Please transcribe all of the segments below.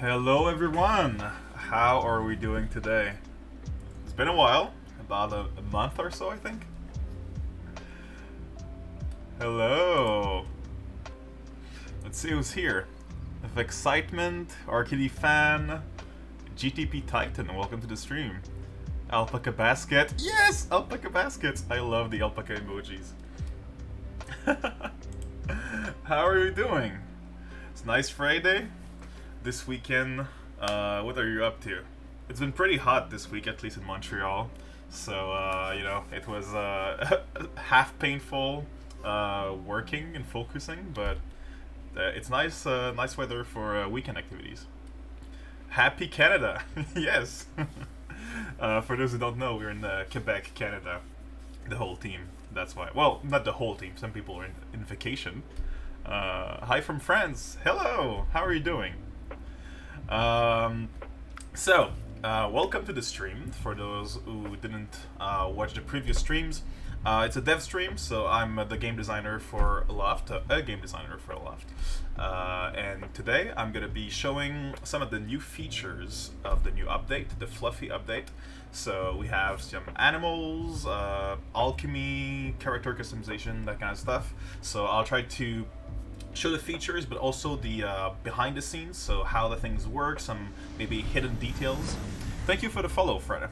Hello everyone! How are we doing today? It's been a while, about a month or so I think. Hello! Let's see who's here. Of Excitement, Arcady Fan, GTP Titan, welcome to the stream. Alpaca Basket, yes! Alpaca Baskets! I love the alpaca emojis. How are you doing? It's a nice Friday. This weekend, what are you up to? It's been pretty hot this week, at least in Montreal. So, it was half painful working and focusing, but it's nice weather for weekend activities. Happy Canada! Yes! For those who don't know, we're in Quebec, Canada. The whole team, that's why. Well, not the whole team, some people are in vacation. Hi from France! Hello! How are you doing? Welcome to the stream. For those who didn't watch the previous streams, it's a dev stream, so I'm the game designer for Aloft, and today I'm going to be showing some of the new features of the new update, the fluffy update. So we have some animals, alchemy, character customization, that kind of stuff. So I'll try to show the features, but also the behind the scenes, so how the things work, some maybe hidden details. Thank you for the follow, Freda.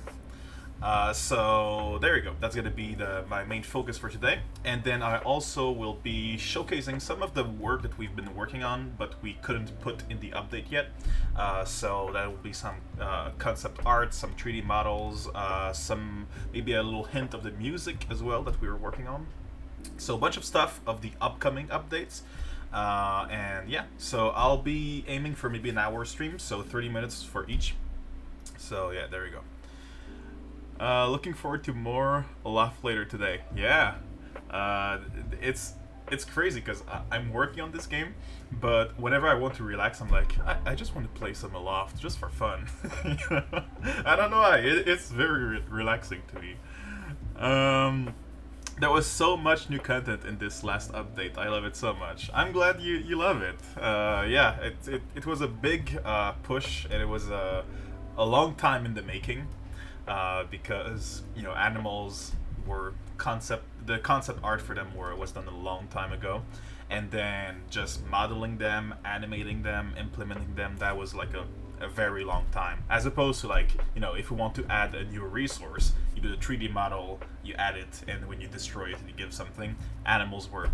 So there you go. That's going to be my main focus for today. And then I also will be showcasing some of the work that we've been working on, but we couldn't put in the update yet. So that will be some concept art, some 3D models, some maybe a little hint of the music as well that we were working on. So a bunch of stuff of the upcoming updates. And yeah, so I'll be aiming for maybe an hour stream, so 30 minutes for each. So yeah, there we go. Looking forward to more Aloft later today. Yeah, it's crazy because I'm working on this game, but whenever I want to relax, I'm like, I just want to play some Aloft just for fun. I don't know why. It's very relaxing to me. There was so much new content in this last update. I love it so much. I'm glad you love it. Yeah, it was a big push, and it was a long time in the making, because animals were the concept art for them was done a long time ago, and then just modeling them, animating them, implementing them, that was like a very long time, as opposed to if you want to add a new resource, you do the 3D model, you add it, and when you destroy it you give something. Animals were a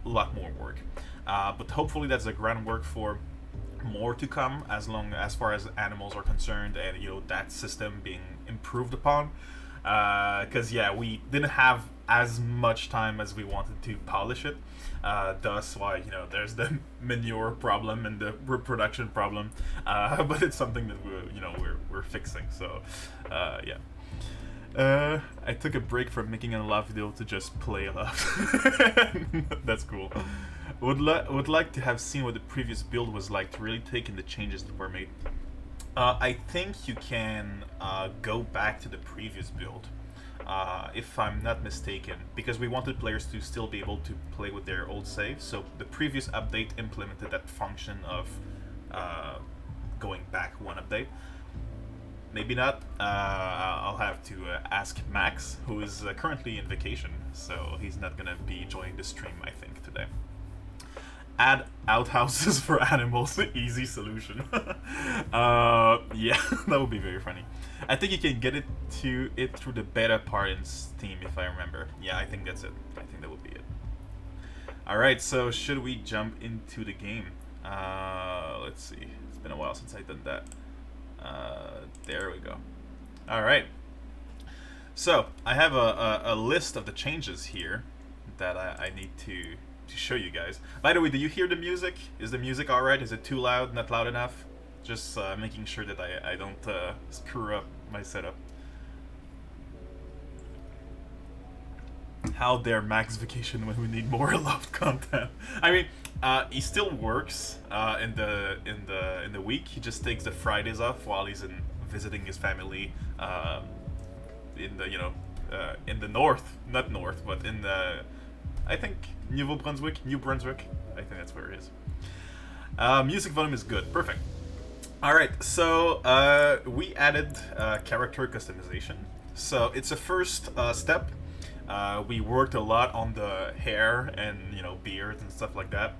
lot more work, but hopefully that's the groundwork for more to come, as far as animals are concerned, and that system being improved upon, because yeah, we didn't have as much time as we wanted to polish it, thus why there's the manure problem and the reproduction problem, but it's something that we're fixing. So yeah, I took a break from making a live video to just play a lot. That's cool. Would like to have seen what the previous build was like to really take in the changes that were made. I think you can go back to the previous build, if I'm not mistaken, because we wanted players to still be able to play with their old save. So the previous update implemented that function of going back one update. Maybe not. I'll have to ask Max, who is currently in vacation, so he's not gonna be joining the stream, I think, today. Add outhouses for animals, easy solution. Yeah, that would be very funny. I think you can get it through the beta part in Steam, if I remember. Yeah, I think that's it. I think that would be it. Alright, so should we jump into the game? Let's see. It's been a while since I've done that. There we go. Alright. So, I have a list of the changes here that I need to show you guys. By the way, do you hear the music? Is the music alright? Is it too loud? Not loud enough? Just making sure that I don't screw up my setup. How dare Max vacation when we need more Aloft content? I mean, he still works in the week. He just takes the Fridays off while he's visiting his family in the north, not north, but in the, I think, New Brunswick. I think that's where it is. Music volume is good. Perfect. All right, so we added character customization. So it's a first step. We worked a lot on the hair and beards and stuff like that,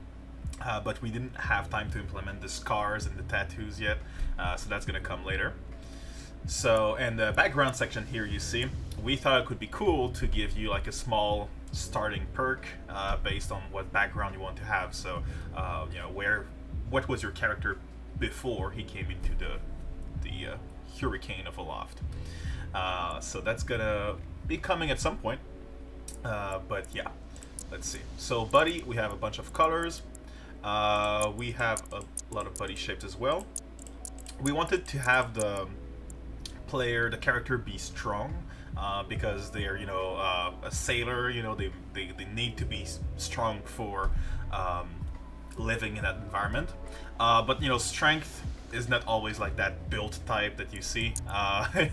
but we didn't have time to implement the scars and the tattoos yet. So that's gonna come later. So in the background section here, you see, we thought it could be cool to give you like a small starting perk based on what background you want to have. So what was your character before he came into the hurricane of Aloft. So that's gonna be coming at some point. But yeah, let's see. So buddy, we have a bunch of colors. We have a lot of buddy shapes as well. We wanted to have the character be strong, because they're a sailor. They need to be strong for living in that environment. But strength is not always like that build type that you see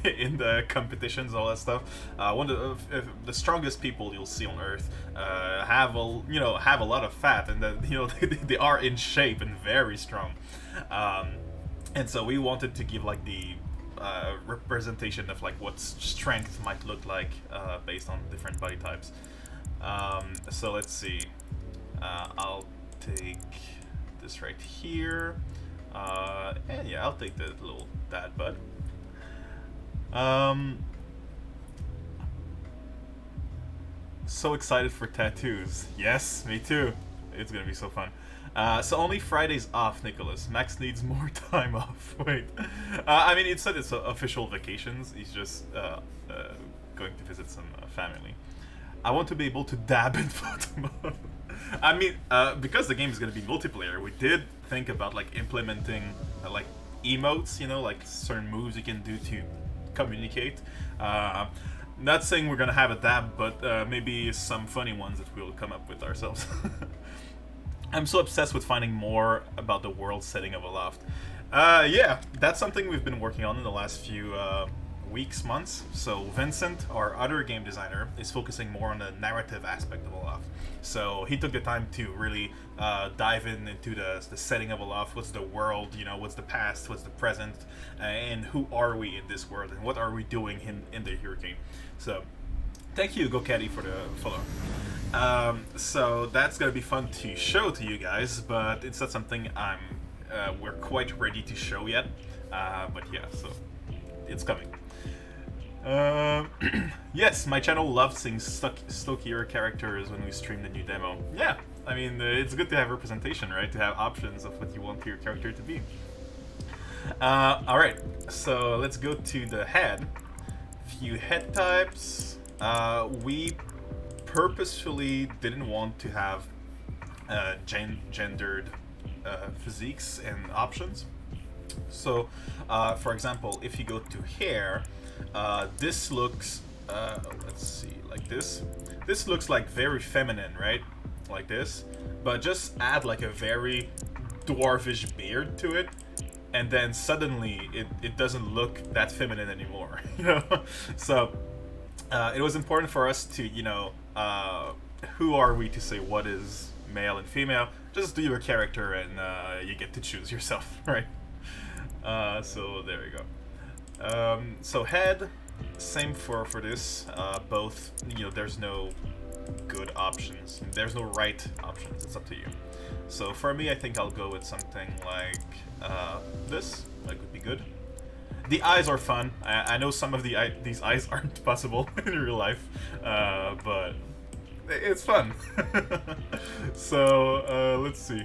in the competitions, all that stuff. One of the strongest people you'll see on Earth have a lot of fat, and that they are in shape and very strong. And so we wanted to give like the representation of like what strength might look like based on different body types. So let's see. I'll take this right here. And yeah, I'll take the little dad bud. So excited for tattoos. Yes, me too. It's gonna be so fun. So only Fridays off, Nicholas. Max needs more time off. Wait. I mean, it said it's official vacations. He's just going to visit some family. I want to be able to dab in photo mode. I mean, because the game is going to be multiplayer, we did think about like implementing like emotes, like certain moves you can do to communicate. Not saying we're going to have a dab, but maybe some funny ones that we'll come up with ourselves. I'm so obsessed with finding more about the world setting of Aloft. Yeah, that's something we've been working on in the last few weeks, months. So Vincent, our other game designer, is focusing more on the narrative aspect of Aloft. So he took the time to really dive into the setting of Aloft. What's the world, what's the past, what's the present, and who are we in this world, and what are we doing in the hurricane. So thank you, GoCaddy, for the follow. So that's gonna be fun to show to you guys, but it's not something we're quite ready to show yet. But yeah, so it's coming. Yes, my channel loves seeing stockier characters when we stream the new demo. Yeah, I mean, it's good to have representation, right? To have options of what you want your character to be. Alright, so let's go to the head. Few head types. We purposefully didn't want to have gendered physiques and options. So, for example, if you go to hair, this looks, let's see, like this. This looks like very feminine, right? Like this. But just add like a very dwarfish beard to it, and then suddenly it doesn't look that feminine anymore, So, it was important for us to, who are we to say what is male and female? Just do your character and you get to choose yourself, right? So there we go. So head, same for this. Both, there's no good options. There's no right options. It's up to you. So for me, I think I'll go with something like this. Like would be good. The eyes are fun. I know some of these eyes aren't possible in real life, but it's fun. So let's see.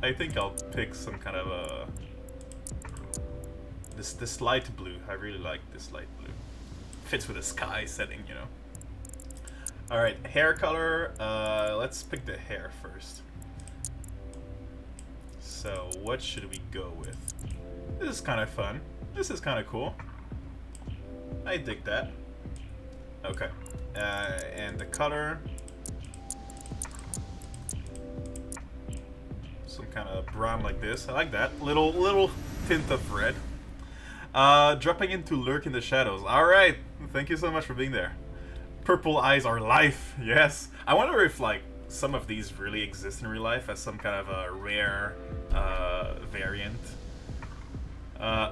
I think I'll pick some kind of a this light blue. I really like this light blue. Fits with the sky setting, All right, hair color. Let's pick the hair first. So what should we go with? This is kind of fun. This is kind of cool. I dig that. Okay. And the color. Some kind of brown like this. I like that. Little tint of red. Dropping in to lurk in the shadows. Alright. Thank you so much for being there. Purple eyes are life. Yes. I wonder if like some of these really exist in real life as some kind of a rare variant.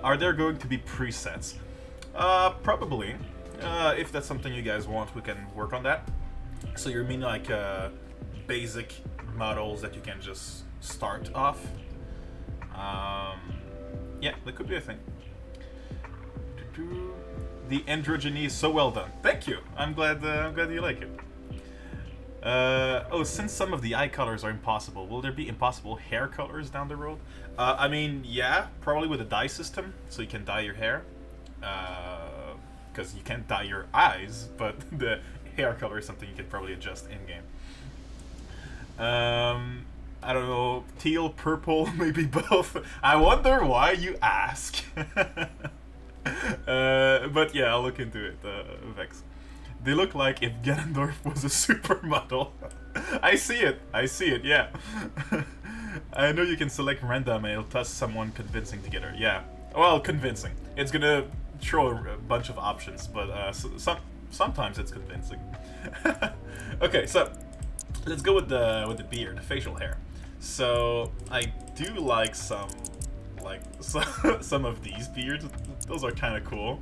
Are there going to be presets? Probably. If that's something you guys want, we can work on that. So you mean like basic models that you can just start off? Yeah, that could be a thing. The androgyny is so well done. Thank you. I'm glad you like it. Oh, since some of the eye colors are impossible, will there be impossible hair colors down the road? I mean, yeah, probably with a dye system, so you can dye your hair. Because you can't dye your eyes, but the hair color is something you can probably adjust in-game. I don't know, teal, purple, maybe both. I wonder why you ask. But yeah, I'll look into it, Vex. They look like if Ganondorf was a supermodel. I see it, yeah. I know you can select random and it'll touch someone convincing together, yeah. Well, convincing. It's gonna throw a bunch of options, but sometimes it's convincing. Okay, so let's go with the beard, the facial hair. So I do like some of these beards. Those are kind of cool.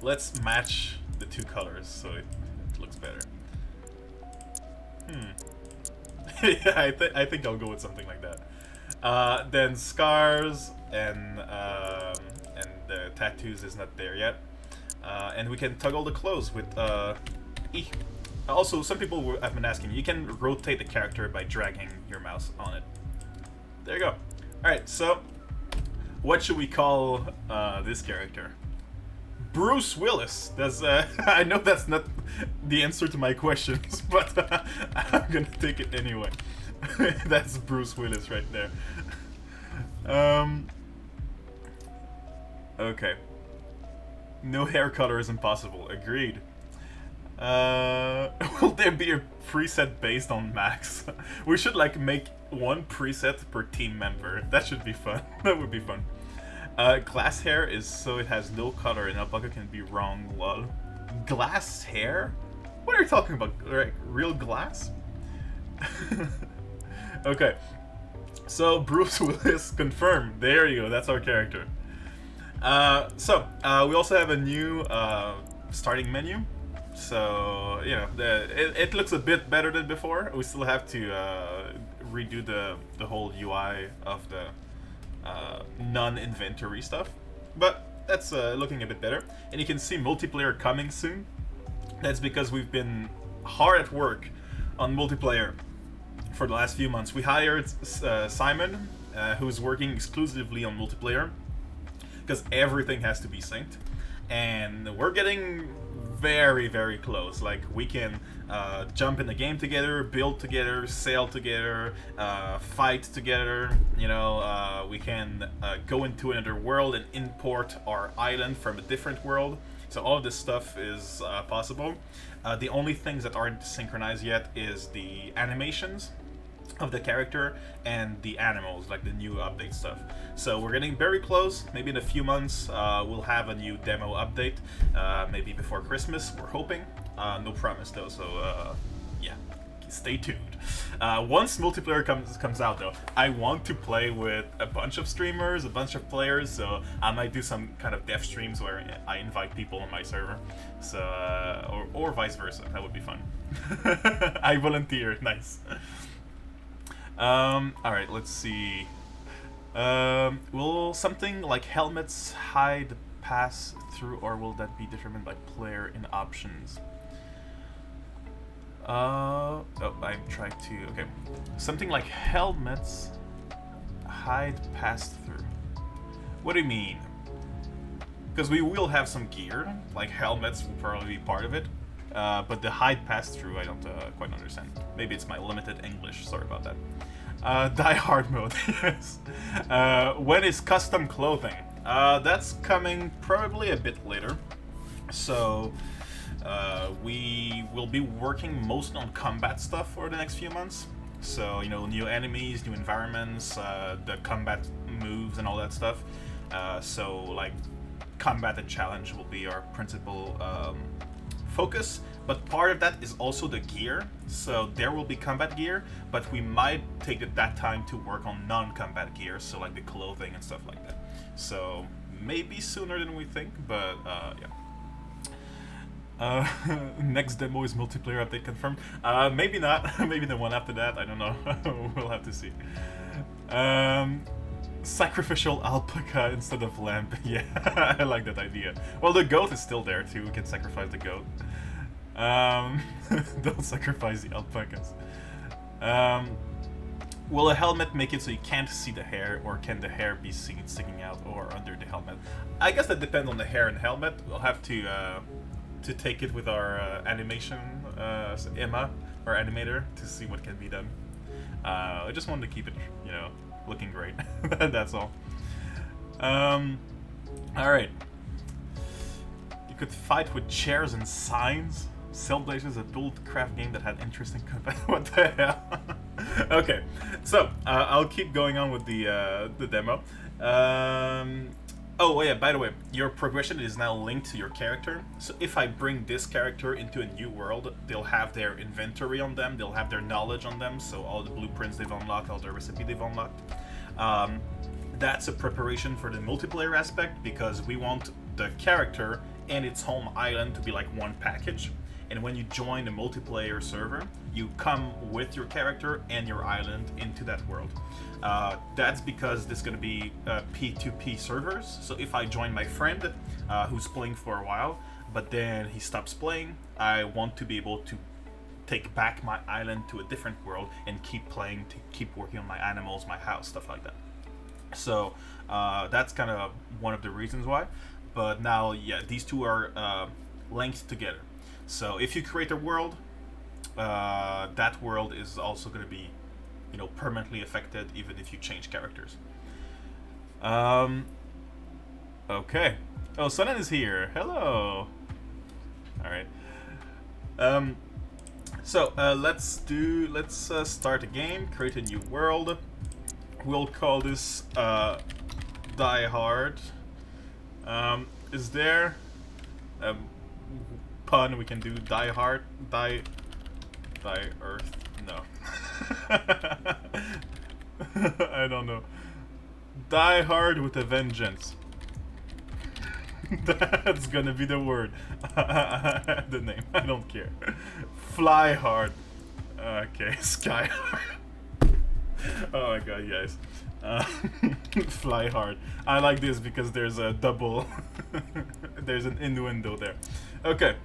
Let's match the two colors so it looks better. Yeah, I think I'll go with something like that. Then scars and the tattoos is not there yet. And we can toggle the clothes with E. Also, some people have been asking, you can rotate the character by dragging your mouse on it. There you go. Alright, so what should we call this character? Bruce Willis. That's I know that's not the answer to my questions, but I'm gonna take it anyway. That's Bruce Willis right there. Okay. No hair color is impossible. Agreed. Will there be a preset based on max? We should like make one preset per team member. That should be fun. That would be fun. Glass hair is so it has no color and alpaca can be wrong, lol. Glass hair? What are you talking about? Like, real glass? Okay. So, Bruce Willis confirmed. There you go, that's our character. We also have a new starting menu. So, you know, it looks a bit better than before. We still have to redo the whole UI of the non-inventory stuff, but that's looking a bit better. And you can see multiplayer coming soon. That's because we've been hard at work on multiplayer for the last few months. We hired Simon, who's working exclusively on multiplayer, because everything has to be synced, and we're getting very, very close. Like, we can jump in the game together, build together, sail together, fight together, you know, we can go into another world and import our island from a different world. So all of this stuff is possible. The only things that aren't synchronized yet is the animations of the character and the animals, like the new update stuff. So we're getting very close. Maybe in a few months we'll have a new demo update, maybe before Christmas, we're hoping. No promise though, so yeah, stay tuned. Once multiplayer comes out though, I want to play with a bunch of streamers, a bunch of players, so I might do some kind of dev streams where I invite people on my server, so or vice versa. That would be fun. I volunteer. Nice. Alright, let's see. Will something like helmets hide pass through, or will that be determined by player in options? Oh, I'm trying to, okay. Something like helmets hide pass through. What do you mean? Because we will have some gear, like helmets will probably be part of it. But the hide pass through, I don't quite understand. Maybe it's my limited English, sorry about that. Die hard mode, yes. When is custom clothing? That's coming probably a bit later. So, we will be working mostly on combat stuff for the next few months. So, you know, new enemies, new environments, the combat moves and all that stuff. So, like, combat and challenge will be our principal focus. but part of that is also the gear. So there will be combat gear, but we might take that time to work on non-combat gear, so like the clothing and stuff like that. So maybe sooner than we think, but yeah. Next demo is multiplayer update confirmed. Maybe not. Maybe the one after that. I don't know. We'll have to see. Sacrificial alpaca instead of lamb. Yeah, I like that idea. Well, the goat is still there too. We can sacrifice the goat. Don't sacrifice the alpacas. Will a helmet make it so you can't see the hair, or can the hair be seen sticking out or under the helmet? I guess that depends on the hair and helmet. We'll have to take it with our animation, Emma, our animator, to see what can be done. I just wanted to keep it, you know, looking great. That's all. Alright. You could fight with chairs and signs. Cellblaze is a build-craft game that had interesting combat. What the hell? Okay, so I'll keep going on with the demo. Oh yeah, by the way, your progression is now linked to your character. So if I bring this character into a new world, they'll have their inventory on them, they'll have their knowledge on them, so all the blueprints they've unlocked, all the recipe they've unlocked. That's a preparation for the multiplayer aspect, because we want the character and its home island to be like one package. And when you join a multiplayer server, you come with your character and your island into that world. That's because this is going to be P2P servers. So if I join my friend who's playing for a while, but then he stops playing, I want to be able to take back my island to a different world and keep playing, to keep working on my animals, my house, stuff like that. So that's kind of one of the reasons why. But now, yeah, these two are linked together. So if you create a world, that world is also going to be, you know, permanently affected, even if you change characters. Okay. Oh, Sunan is here. Hello. All right. So let's start a game. Create a new world. We'll call this Die Hard. Is there a pun we can do? Die Hard, die Earth. No. I don't know. Die Hard with a Vengeance. That's gonna be the word. The name. I don't care. Fly Hard. Okay, Sky Hard. Oh my god, guys. Fly Hard. I like this because there's a double. There's an innuendo there. Okay.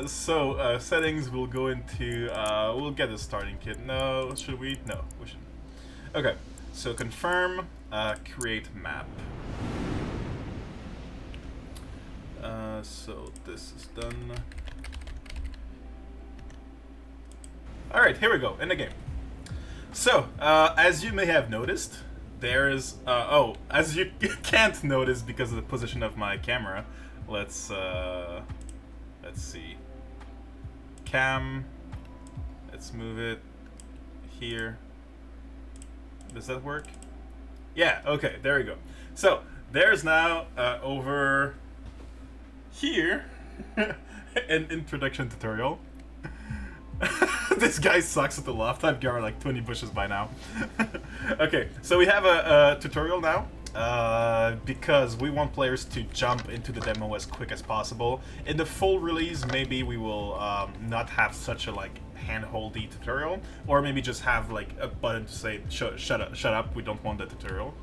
So settings, we'll go into, we'll get a starting kit. No, should we? No, we shouldn't. Okay, so confirm, create map. So this is done. Alright, here we go, in the game. So, as you may have noticed, there's, oh, as you can't notice because of the position of my camera, let's see. Cam. Let's move it here. Does that work? Yeah, okay, there we go. So, there's now, over here, an introduction tutorial. This guy sucks at the loft. I've got like 20 bushes by now. Okay, so we have a tutorial now. Because we want players to jump into the demo as quick as possible. In the full release, maybe we will not have such a like hand-holdy tutorial, or maybe just have like a button to say shut up, we don't want the tutorial.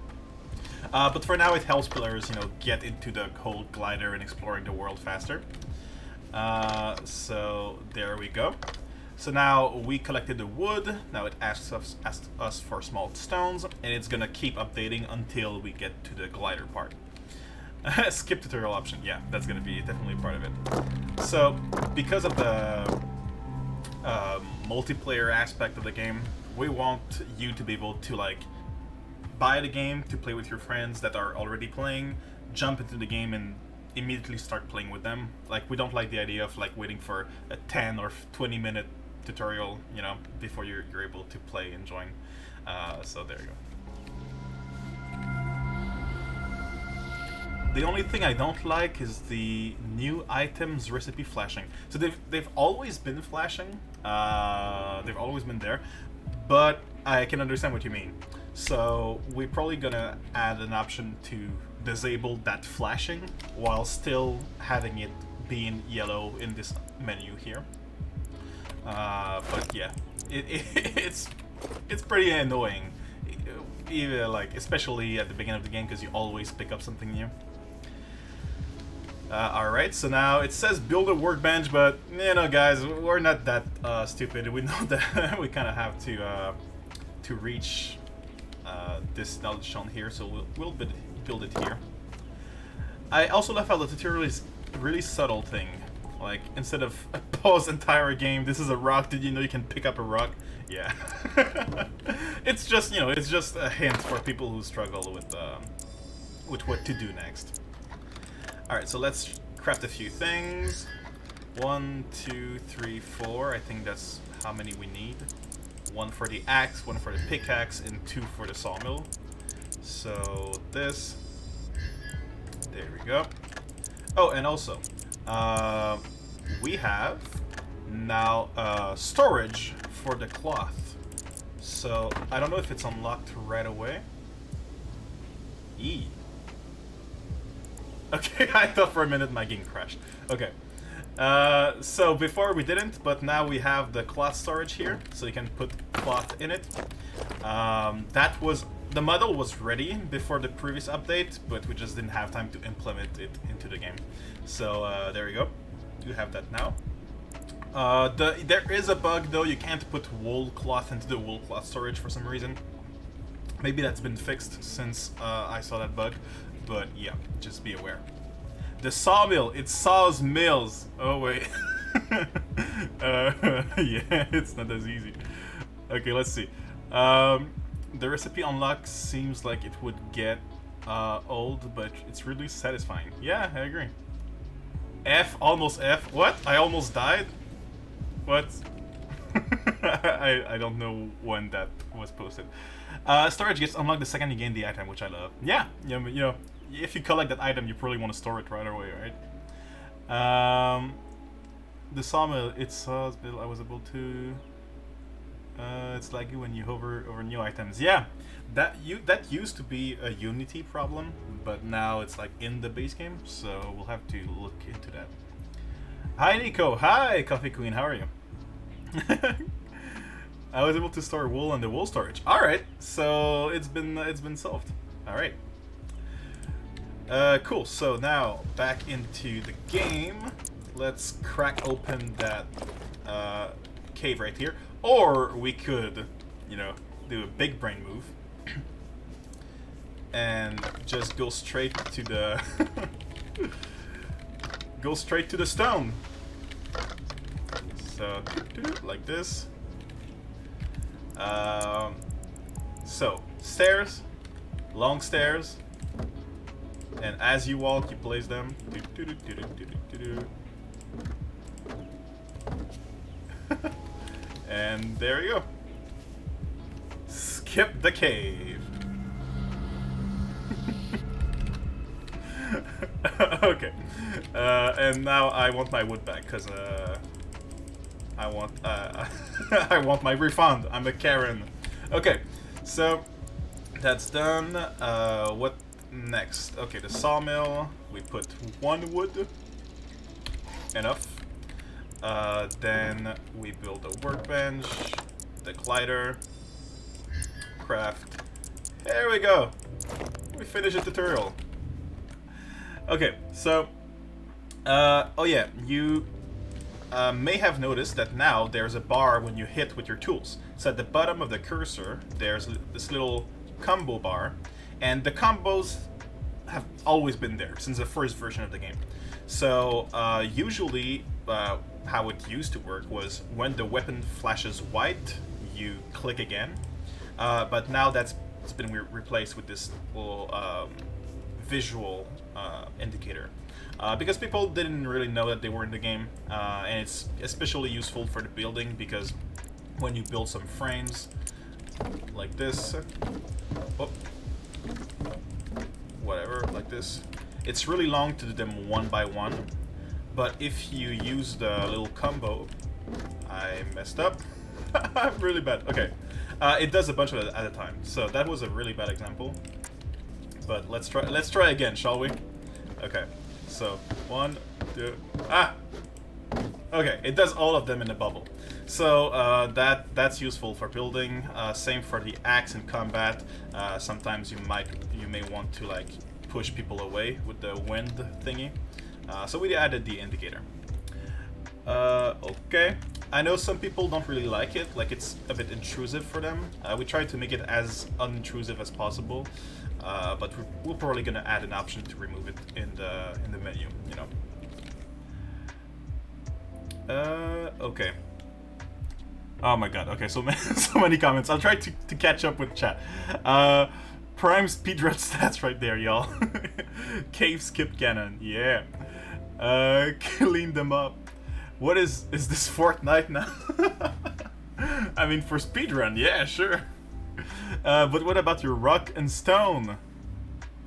But for now, it helps players, you know, get into the whole glider and exploring the world faster. So there we go. So now we collected the wood. Now it asks us for small stones, and it's gonna keep updating until we get to the glider part. Skip tutorial option. Yeah, that's gonna be definitely part of it. So because of the multiplayer aspect of the game, we want you to be able to like buy the game to play with your friends that are already playing, jump into the game and immediately start playing with them. Like, we don't like the idea of like waiting for a 10 or 20 minute tutorial, you know, before you're able to play and join. So there you go. The only thing I don't like is the new items recipe flashing. So they've always been flashing. They've always been there, but I can understand what you mean. So we're probably gonna add an option to disable that flashing while still having it being yellow in this menu here. But yeah, it's pretty annoying, even like especially at the beginning of the game because you always pick up something new. Alright, so now it says build a workbench, but you know, guys, we're not that stupid. We know that we kind of have to reach this knowledge shown here, so we'll build it here. I also love how the tutorial is really subtle thing. Like, instead of pause entire game, this is a rock, did you know you can pick up a rock? Yeah. It's just, you know, it's just a hint for people who struggle with what to do next. Alright, so let's craft a few things. 1, 2, 3, 4. I think that's how many we need. 1 for the axe, 1 for the pickaxe, and 2 for the sawmill. So this. There we go. Oh, and also, we have now storage for the cloth. So I don't know if it's unlocked right away. E. Okay, I thought for a minute my game crashed. Okay. So before we didn't, but now we have the cloth storage here, so you can put cloth in it. The model was ready before the previous update, but we just didn't have time to implement it into the game. So there we go. You have that now. There is a bug though. You can't put wool cloth into the wool cloth storage for some reason. Maybe that's been fixed since I saw that bug. But yeah, just be aware. The sawmill, it saws mills. Oh wait. Yeah, it's not as easy. Okay, let's see. The recipe unlock seems like it would get old, but it's really satisfying. Yeah, I agree. F, almost F. What? I almost died? What? I don't know when that was posted. Storage gets unlocked the second you gain the item, which I love. Yeah, you know, if you collect that item, you probably want to store it right away, right? The sawmill, it saws, I was able to... it's laggy when you hover over new items. Yeah, that used to be a Unity problem, but now it's like in the base game, so we'll have to look into that. Hi Nico, hi Coffee Queen, how are you? I was able to store wool in the wool storage. All right, so it's been solved. All right. Cool. So now back into the game. Let's crack open that cave right here, or we could, you know, do a big brain move and just go straight to the go straight to the stone. So like this. So stairs, long stairs, and as you walk, you place them. And there you go. Skip the cave. Okay. And now I want my wood back because I want I want my refund. I'm a Karen. Okay, so that's done. What next? Okay, the sawmill. We put 1 wood. Enough. Then we build a workbench, the glider, craft. There we go. We finished the tutorial. Okay, so oh yeah, you may have noticed that now there's a bar when you hit with your tools. So at the bottom of the cursor, there's this little combo bar, and the combos have always been there since the first version of the game. So usually how it used to work was when the weapon flashes white, you click again. But now it's been replaced with this little visual indicator. Because people didn't really know that they were in the game, and it's especially useful for the building because when you build some frames like this, oh, whatever, like this, It's really long to do them one by one, but if you use the little combo, I messed up. I'm really bad. Okay, it does a bunch of it at a time, so that was a really bad example. But let's try again, shall we? Okay, so 1, 2, okay, it does all of them in a bubble. So that's useful for building. Same for the axe in combat. Sometimes you may want to like push people away with the wind thingy. So we added the indicator. Okay. I know some people don't really like it, like it's a bit intrusive for them. We tried to make it as unintrusive as possible, but we're probably gonna add an option to remove it in the menu, you know. Okay. Oh my god. Okay, so so many comments. I'll try to catch up with chat. Prime speedrun stats right there, y'all. Cave skip cannon, yeah. Clean them up. What is this Fortnite now? I mean, for speedrun, yeah, sure. But what about your rock and stone?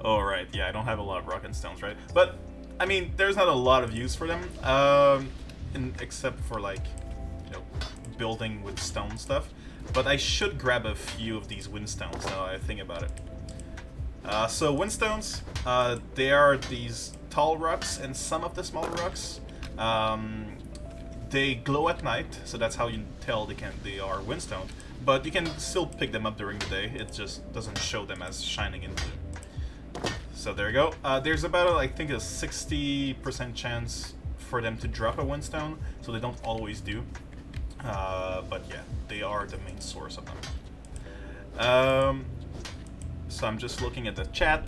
Oh, right, yeah, I don't have a lot of rock and stones, right? But, I mean, there's not a lot of use for them, except for, like, you know, building with stone stuff. But I should grab a few of these windstones now I think about it. So windstones, they are these tall rocks and some of the smaller rocks. They glow at night, so that's how you tell they are windstone. But you can still pick them up during the day. It just doesn't show them as shining into. So there you go. There's about I think a 60% chance for them to drop a windstone, so they don't always do. But yeah, they are the main source of them. So I'm just looking at the chat.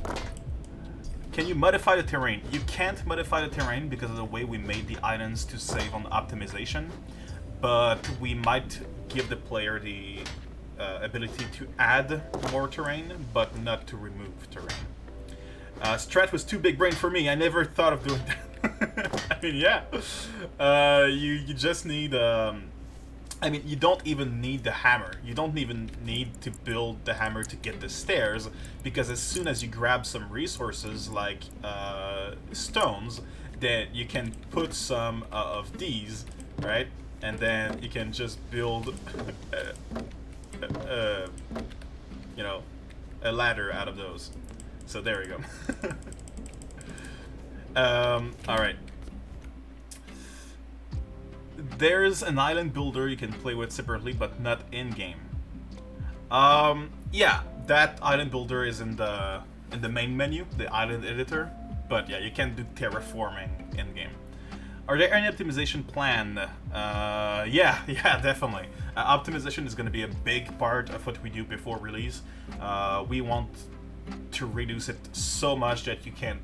Can you modify the terrain? You can't modify the terrain because of the way we made the islands to save on optimization, but we might give the player the ability to add more terrain, but not to remove terrain. Strat was too big brain for me. I never thought of doing that. I mean, yeah. You just need... I mean, you don't even need the hammer. You don't even need to build the hammer to get the stairs, because as soon as you grab some resources like stones, then you can put some of these, right? And then you can just build, you know, a ladder out of those. So there we go. All right. There's an island builder you can play with separately, but not in-game. Yeah, that island builder is in the main menu, the island editor. But yeah, you can do terraforming in-game. Are there any optimization plan? Yeah, definitely. Optimization is going to be a big part of what we do before release. We want to reduce it so much that you can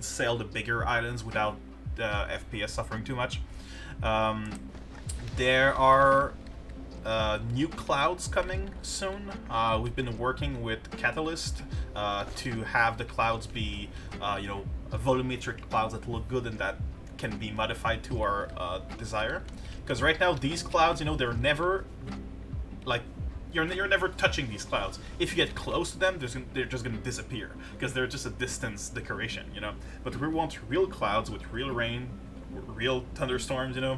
sail the bigger islands without FPS suffering too much. There are new clouds coming soon. We've been working with Catalyst to have the clouds be, you know, volumetric clouds that look good and that can be modified to our desire. Because right now these clouds, you know, they're never like you're never touching these clouds. If you get close to them, they're just gonna disappear because they're just a distance decoration, you know. But we want real clouds with real rain, real thunderstorms, you know,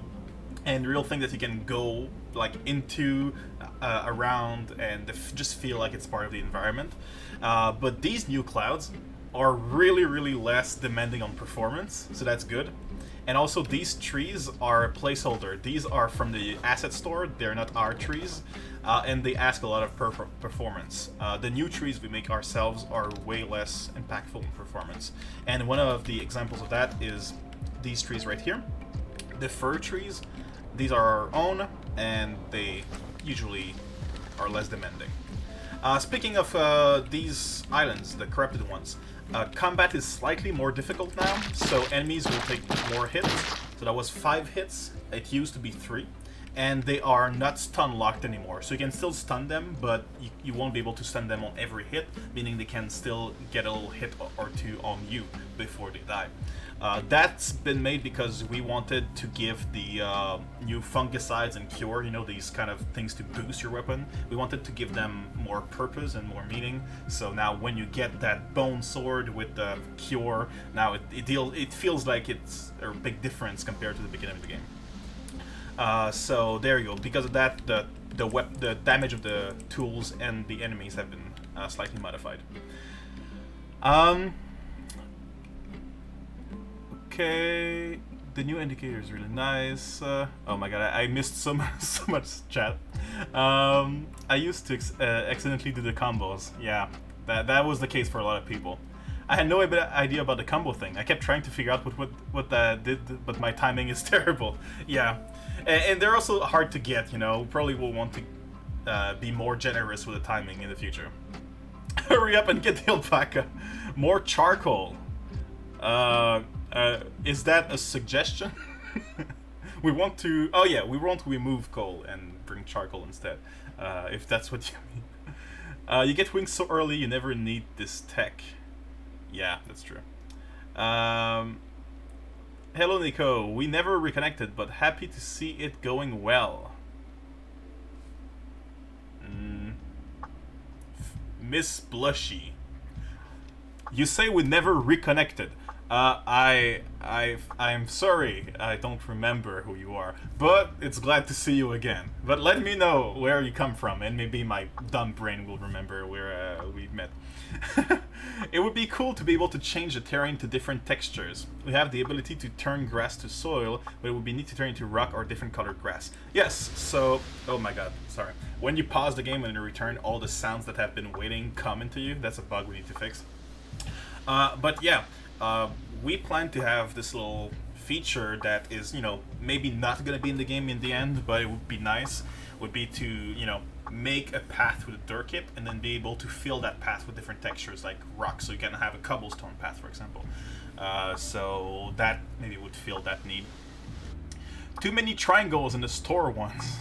and real thing that you can go like into, around, and just feel like it's part of the environment. But these new clouds are really less demanding on performance, so that's good. And also these trees are a placeholder. These are from the asset store, they're not our trees, and they ask a lot of performance. The new trees we make ourselves are way less impactful in performance. And one of the examples of that is these trees right here. The fir trees, these are our own, and they usually are less demanding. Speaking of these islands, the corrupted ones, combat is slightly more difficult now, so enemies will take more hits. So that was 5 hits, it used to be 3. and they are not stun locked anymore. So you can still stun them, but you won't be able to stun them on every hit, meaning they can still get a little hit or two on you before they die. That's been made because we wanted to give the new fungicides and cure, you know, these kind of things to boost your weapon. We wanted to give them more purpose and more meaning. So now when you get that bone sword with the cure, now it feels like it's a big difference compared to the beginning of the game. So there you go. Because of that, the damage of the tools and the enemies have been slightly modified. Okay, the new indicator is really nice. Oh my god, I missed so much chat. I used to accidentally do the combos. Yeah, that was the case for a lot of people. I had no idea about the combo thing. I kept trying to figure out what that did, but my timing is terrible. Yeah, and they're also hard to get. You know, probably will want to be more generous with the timing in the future. Hurry up and get the alpaca. More charcoal. Is that a suggestion? We want to... Oh yeah, we want to remove coal and bring charcoal instead. If that's what you mean. You get wings so early, you never need this tech. Yeah, that's true. Hello Nico, we never reconnected, but happy to see it going well. Miss Blushy. You say we never reconnected. I'm sorry, I don't remember who you are, but it's glad to see you again. But let me know where you come from, and maybe my dumb brain will remember where we met. It would be cool to be able to change the terrain to different textures. We have the ability to turn grass to soil, but it would be neat to turn into rock or different colored grass. Yes, so... Oh my god, sorry. When you pause the game and you return, all the sounds that have been waiting come into you. That's a bug we need to fix. But yeah, we plan to have this little feature that is, you know, maybe not going to be in the game in the end, but it would be nice, would be to, you know, make a path with a dirt kit and then be able to fill that path with different textures like rocks, so you can have a cobblestone path, for example. So that maybe would fill that need. Too many triangles in the store once.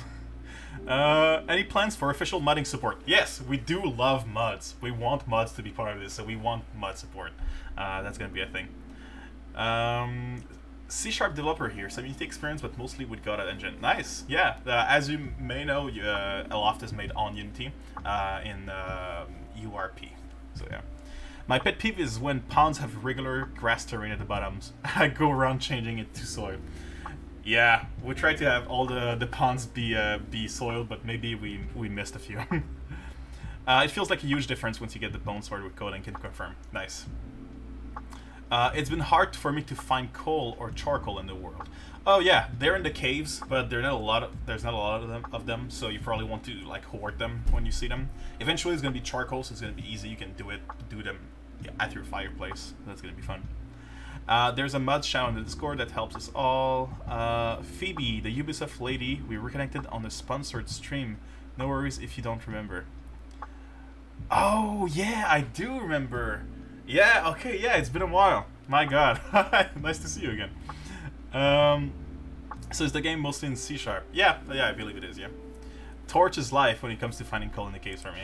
Any plans for official modding support? Yes, we do love mods. We want mods to be part of this, so we want mod support. That's gonna be a thing. C# developer here, 70 experience, but mostly with Godot engine. Nice, yeah. As you may know, Aloft is made on Unity in URP. So yeah. My pet peeve is when ponds have regular grass terrain at the bottoms. I go around changing it to soil. Yeah, we try to have all the ponds be soiled, but maybe we missed a few. It feels like a huge difference once you get the bone sword with code and can confirm. Nice. It's been hard for me to find coal or charcoal in the world. Oh yeah, they're in the caves, but there's not a lot of them, so you probably want to like hoard them when you see them. Eventually it's gonna be charcoal, so it's gonna be easy. You can do them at your fireplace. That's gonna be fun. There's a mod shout in the Discord that helps us all. Phoebe, the Ubisoft lady, we reconnected on a sponsored stream. No worries if you don't remember. Oh yeah, I do remember. Yeah, okay, yeah, it's been a while. My god. Nice to see you again. So is the game mostly in C#? Yeah, I believe it is, yeah. Torch is life when it comes to finding coal in the caves for me.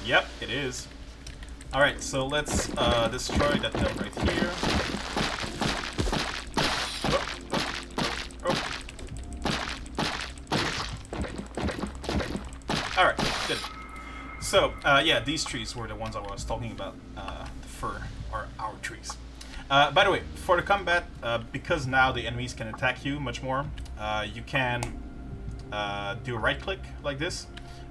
Yep, it is. Alright, so let's destroy that node right here. Alright, good. So, yeah, these trees were the ones I was talking about. For our trees. By the way, for the combat, because now the enemies can attack you much more, you can do a right click like this,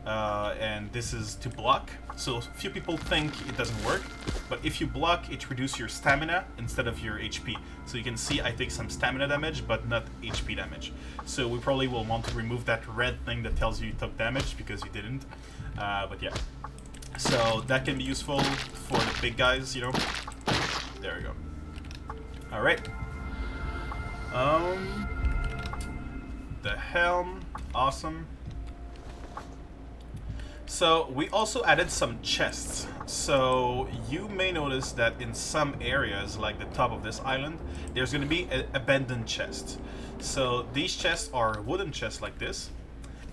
and this is to block. So a few people think it doesn't work, but if you block, it reduces your stamina instead of your HP. So you can see I take some stamina damage, but not HP damage. So we probably will want to remove that red thing that tells you you took damage because you didn't. But yeah. So that can be useful for the big guys, you know. There we go. Alright. The helm. Awesome. So we also added some chests. So you may notice that in some areas, like the top of this island, there's going to be abandoned chests. So these chests are wooden chests like this.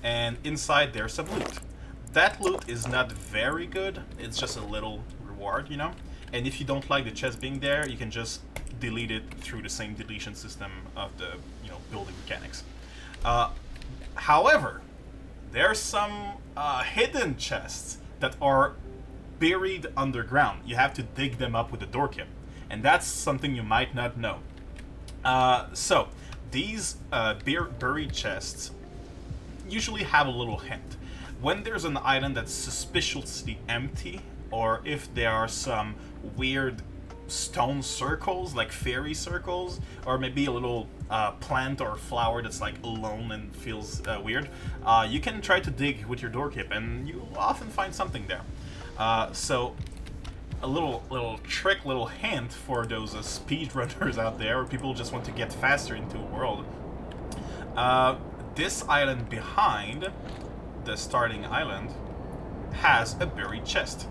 and inside there's some loot. That loot is not very good, it's just a little reward, you know? And if you don't like the chest being there, you can just delete it through the same deletion system of the, you know, building mechanics. However, there's some hidden chests that are buried underground. You have to dig them up with a door kit, and that's something you might not know. So these buried chests usually have a little hint. When there's an island that's suspiciously empty, or if there are some weird stone circles, like fairy circles, or maybe a little plant or flower that's like alone and feels weird, you can try to dig with your door kit, and you'll often find something there. So a little trick, little hint for those speedrunners out there, or people who just want to get faster into a world. This island behind the starting island has a buried chest.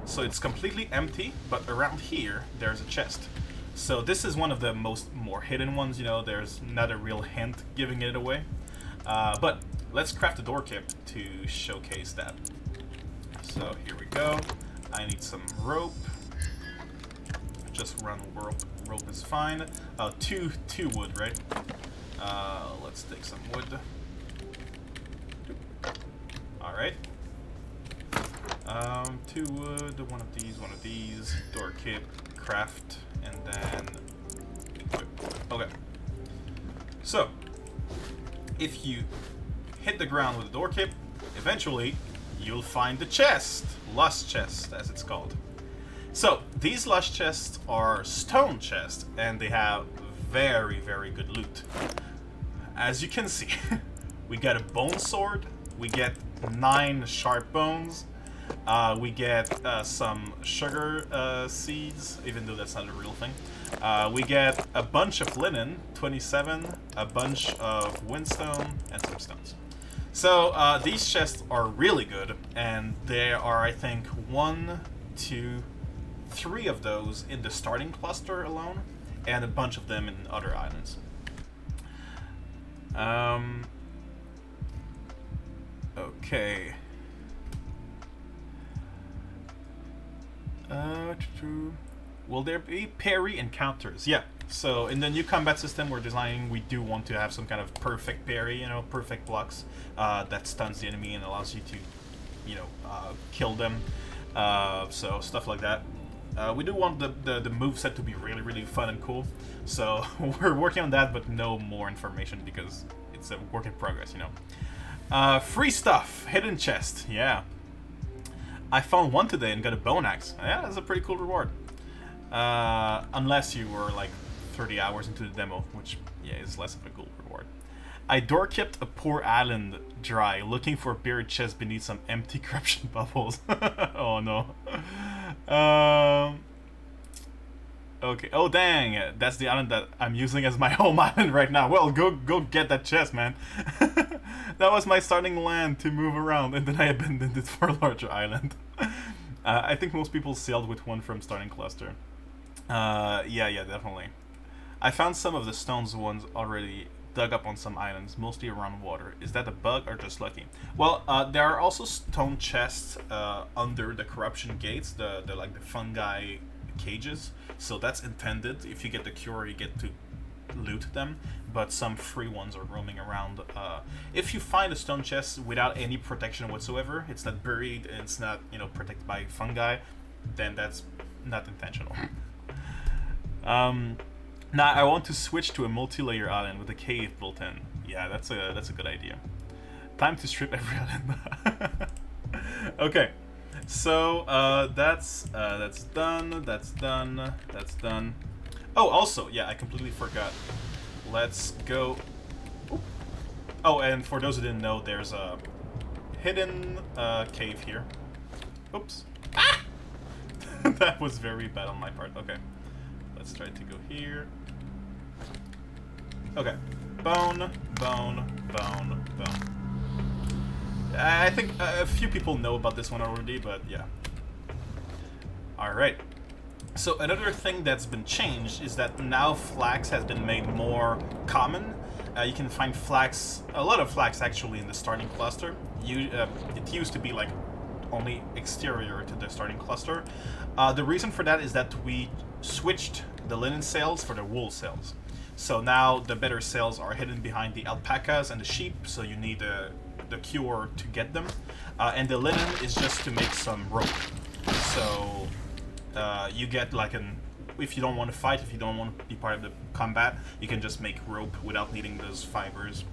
So it's completely empty, but around here there's a chest. So this is one of the more hidden ones, you know, there's not a real hint giving it away. But let's craft a door kit to showcase that. So here we go. I need some rope. Just run rope. Rope is fine. Two wood, right? Let's take some wood. Alright. 2 wood, one of these, door kit, craft, and then equip. Okay. So, if you hit the ground with a door kit, eventually you'll find the chest. Lost chest, as it's called. So, these lost chests are stone chests, and they have very, very good loot. As you can see, we get a bone sword, we get 9 sharp bones, we get some sugar seeds, even though that's not a real thing. We get a bunch of linen, 27, a bunch of windstone, and some stones. So these chests are really good, and there are, I think, 1, 2, 3 of those in the starting cluster alone, and a bunch of them in other islands. Okay. Will there be parry encounters? Yeah. So in the new combat system we're designing, we do want to have some kind of perfect parry, you know, perfect blocks that stuns the enemy and allows you to, you know, kill them. So stuff like that. We do want the moveset to be really, really fun and cool. So we're working on that, but no more information because it's a work in progress, you know. Free stuff, hidden chest, yeah. I found one today and got a bone axe. Yeah, that's a pretty cool reward. Unless you were like 30 hours into the demo, which, yeah, is less of a cool reward. I door kept a poor island dry, looking for a buried chest beneath some empty corruption bubbles. Oh no. Okay. Oh dang, that's the island that I'm using as my home island right now. Well, go get that chest, man. That was my starting land to move around, and then I abandoned it for a larger island. I think most people sailed with one from starting cluster. Yeah, definitely. I found some of the stones ones already dug up on some islands, mostly around water. Is that a bug or just lucky? Well, there are also stone chests under the corruption gates, the like the fungi cages. So that's intended. If you get the cure, you get to loot them, but some free ones are roaming around. If you find a stone chest without any protection whatsoever, it's not buried and it's not, you know, protected by fungi, then that's not intentional. Now I want to switch to a multi-layer island with a cave built in. Yeah, that's a good idea. Time to strip every island. Okay, so that's done. That's done. Oh, also, yeah, I completely forgot. Let's go. Oop. Oh, and for those who didn't know, there's a hidden cave here. Oops. Ah! That was very bad on my part. Okay. Let's try to go here. Okay. Bone. I think a few people know about this one already, but yeah. Alright. So another thing that's been changed is that now flax has been made more common, you can find flax, a lot of flax actually, in the starting cluster. It used to be like only exterior to the starting cluster. The reason for that is that we switched the linen sails for the wool sails. So now the better sails are hidden behind the alpacas and the sheep, so you need the cure to get them. And the linen is just to make some rope. So you get like if you don't want to fight, if you don't want to be part of the combat, you can just make rope without needing those fibers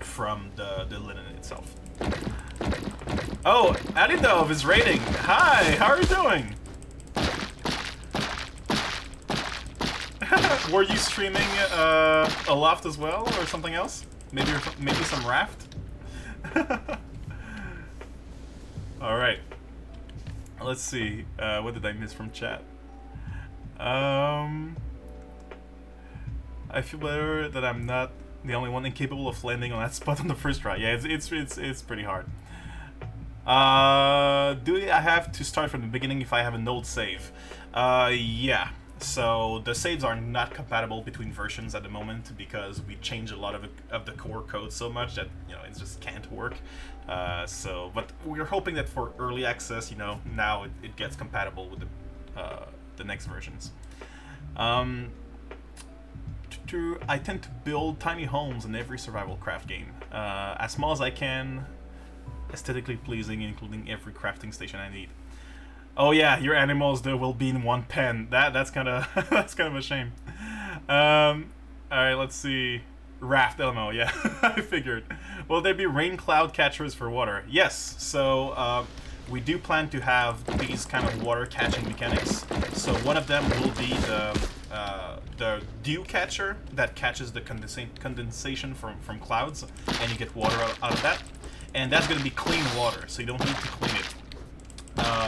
from the linen itself. Oh, Adidov is raiding! Hi, how are you doing? Were you streaming Aloft as well, or something else? Maybe some Raft? Alright. Let's see. What did I miss from chat? I feel better that I'm not the only one incapable of landing on that spot on the first try. Yeah, it's pretty hard. Do I have to start from the beginning if I have an old save? Yeah. So the saves are not compatible between versions at the moment because we changed a lot of the core code so much that it just can't work. But we're hoping that for early access, now it gets compatible with the next versions. I tend to build tiny homes in every survival craft game, as small as I can, aesthetically pleasing, including every crafting station I need. Oh yeah, your animals though will be in one pen. That's kind of that's kind of a shame. All right, let's see. Raft LMO, yeah, I figured. Will there be rain cloud catchers for water? Yes. So we do plan to have these kind of water catching mechanics. So one of them will be the dew catcher that catches the condensation from clouds, and you get water out of that. And that's going to be clean water, so you don't need to clean it.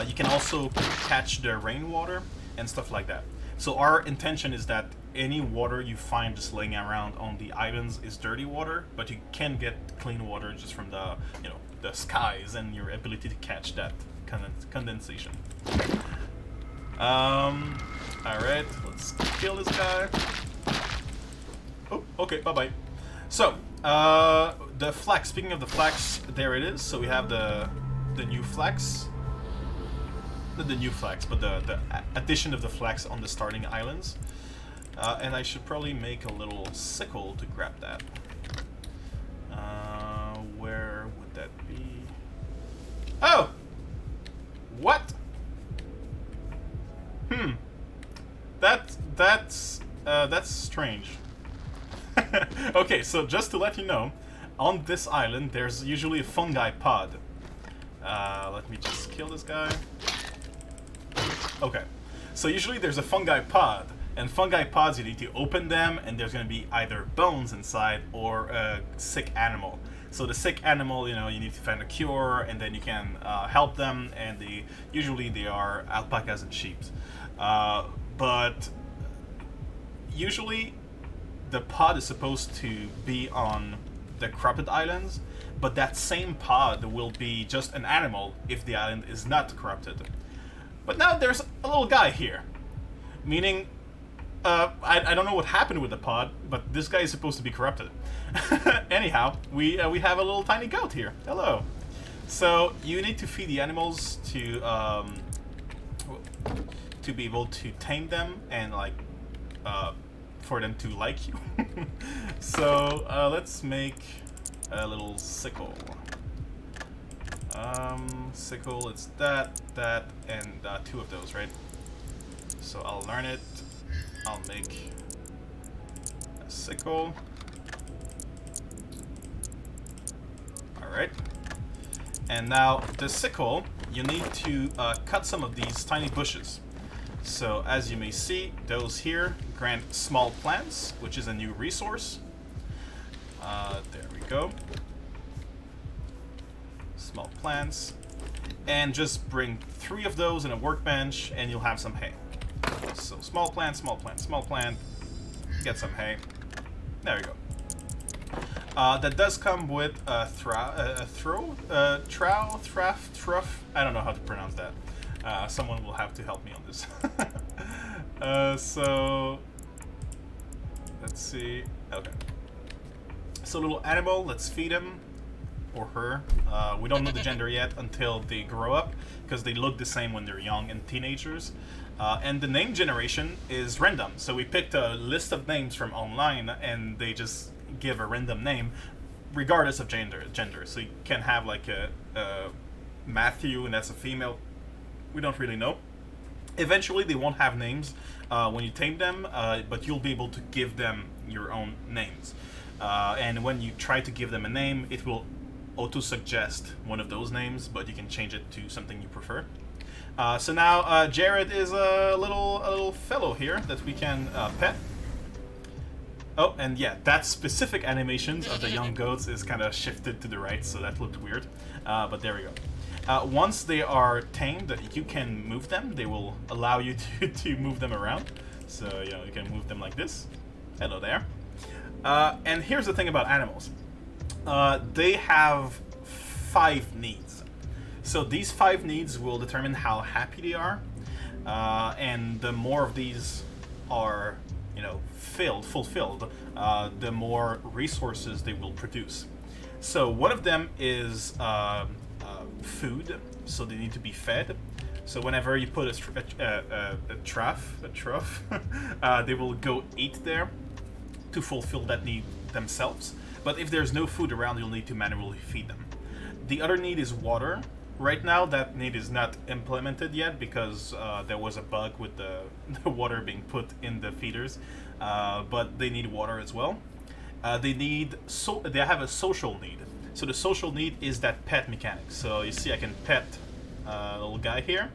You can also catch the rainwater and stuff like that. So our intention is that any water you find just laying around on the islands is dirty water, but you can get clean water just from the the skies and your ability to catch that condensation. All right, let's kill this guy. Oh, okay, bye bye. So the flax. Speaking of the flax, there it is. So we have the new flax. Not the new flax, but the addition of the flax on the starting islands. And I should probably make a little sickle to grab that. Where would that be? Oh! What? That's strange. Okay, so just to let you know, on this island there's usually a fungi pod. Let me just kill this guy. Okay, so usually there's a fungi pod, and fungi pods you need to open them, and there's going to be either bones inside or a sick animal. So the sick animal, you need to find a cure, and then you can help them, and usually they are alpacas and sheep. But usually the pod is supposed to be on the corrupted islands, but that same pod will be just an animal if the island is not corrupted. But now there's a little guy here, meaning I don't know what happened with the pod, but this guy is supposed to be corrupted. Anyhow, we have a little tiny goat here. Hello. So you need to feed the animals to be able to tame them and for them to like you. So let's make a little sickle. Sickle, it's that, and two of those, right? So I'll learn it. I'll make a sickle. Alright. And now, the sickle, you need to cut some of these tiny bushes. So, as you may see, those here grant small plants, which is a new resource. There we go. Small plants. And just bring 3 of those in a workbench, and you'll have some hay. So, small plant, small plant, small plant. Get some hay. There we go. That does come with a truff. I don't know how to pronounce that. Someone will have to help me on this. So let's see. Okay. So little animal, let's feed him or her. We don't know the gender yet until they grow up, because they look the same when they're young and teenagers. And the name generation is random. So we picked a list of names from online, and they just give a random name, regardless of gender. So you can have like a Matthew, and that's a female. We don't really know. Eventually, they won't have names when you tame them, but you'll be able to give them your own names. And when you try to give them a name, it will auto-suggest one of those names, but you can change it to something you prefer. So now Jared is a little fellow here that we can pet. Oh, and yeah, that specific animations of the young goats is kind of shifted to the right, so that looked weird. But there we go. Once they are tamed, you can move them. They will allow you to move them around. So, you know, you can move them like this. Hello there. And here's the thing about animals. They have 5 needs. So these 5 needs will determine how happy they are. And the more of these are, you know, fulfilled, the more resources they will produce. So one of them is food, so they need to be fed. So whenever you put a trough, they will go eat there to fulfill that need themselves. But if there's no food around, you'll need to manually feed them. The other need is water. Right now, that need is not implemented yet because there was a bug with the water being put in the feeders. But they need water as well. They have a social need. So the social need is that pet mechanic. So you see, I can pet a little guy here,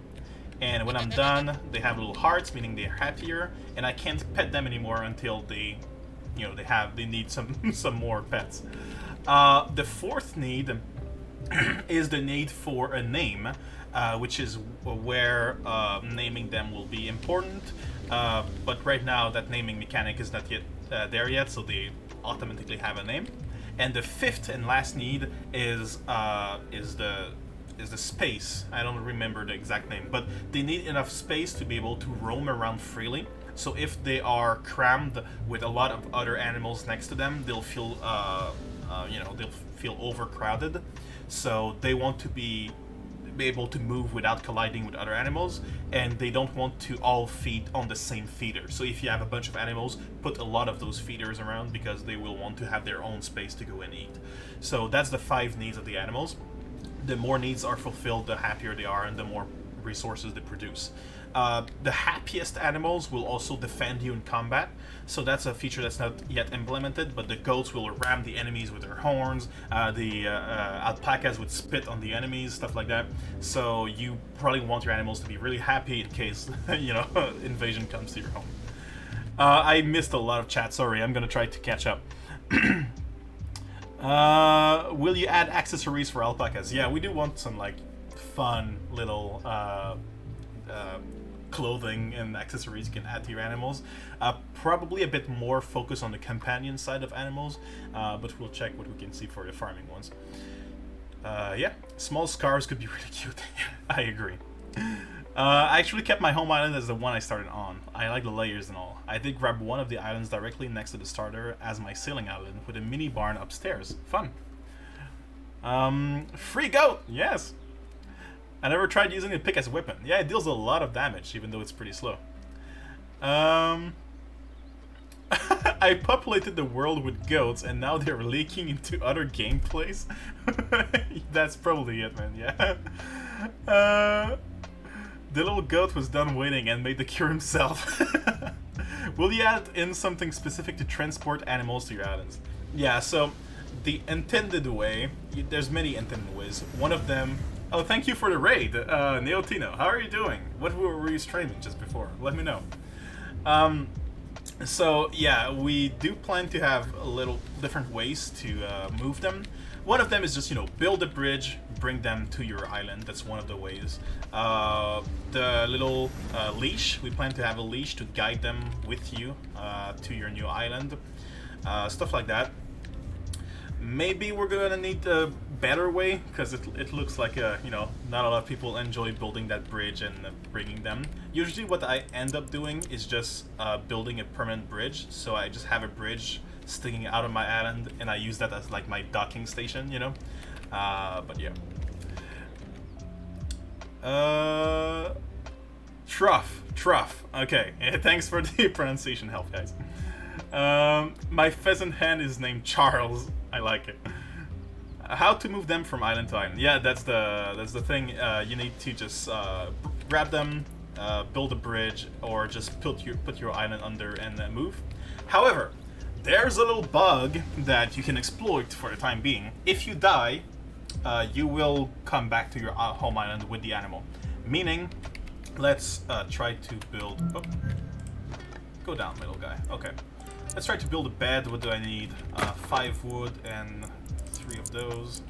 and when I'm done, they have little hearts, meaning they're happier. And I can't pet them anymore until they, you know, they need some more pets. The 4th need is the need for a name, which is where naming them will be important. But right now, that naming mechanic is not yet there yet, so they automatically have a name. And the 5th and last need is the space. I don't remember the exact name, but they need enough space to be able to roam around freely. So if they are crammed with a lot of other animals next to them, they'll feel they'll feel overcrowded. So they want to be able to move without colliding with other animals, and they don't want to all feed on the same feeder. So if you have a bunch of animals, put a lot of those feeders around, because they will want to have their own space to go and eat. So that's the 5 needs of the animals. The more needs are fulfilled, the happier they are, and the more resources they produce. The happiest animals will also defend you in combat, so that's a feature that's not yet implemented, but the goats will ram the enemies with their horns, the alpacas would spit on the enemies, stuff like that. So you probably want your animals to be really happy in case, you know, invasion comes to your home. I missed a lot of chat, sorry, I'm gonna try to catch up. Will you add accessories for alpacas? Yeah, we do want some, like, fun little clothing and accessories you can add to your animals. Probably a bit more focus on the companion side of animals, but we'll check what we can see for the farming ones. Yeah, small scarves could be really cute. I agree. I actually kept my home island as the one I started on. I like the layers and all. I did grab one of the islands directly next to the starter as my sailing island with a mini barn upstairs. Fun. Free goat! Yes! I never tried using the pick as a weapon. Yeah, it deals a lot of damage, even though it's pretty slow. I populated the world with goats, and now they're leaking into other gameplays. That's probably it, man, yeah. The little goat was done waiting and made the cure himself. Will you add in something specific to transport animals to your islands? Yeah, so the intended way, there's many intended ways. One of them... Oh, thank you for the raid, Neotino. How are you doing? What were you streaming just before? Let me know. So, yeah, we do plan to have a little different ways to move them. One of them is just, you know, build a bridge, bring them to your island. That's one of the ways. The little leash, we plan to have a leash to guide them with you to your new island. Stuff like that. Maybe we're gonna need a better way, because it looks like you know, not a lot of people enjoy building that bridge and bringing them. Usually what I end up doing is just building a permanent bridge, so I just have a bridge sticking out of my island, and I use that as like my docking station, you know. But yeah. Truff. Okay, thanks for the pronunciation help, guys. My pheasant hen is named Charles. I like it. How to move them from island to island? Yeah, that's the thing. You need to just grab them, build a bridge, or just put your island under and then move. However, there's a little bug that you can exploit for the time being. If you die, you will come back to your home island with the animal. Meaning, let's try to build... Oh, go down, little guy. Okay. Let's try to build a bed. What do I need? 5 wood and 3 of those.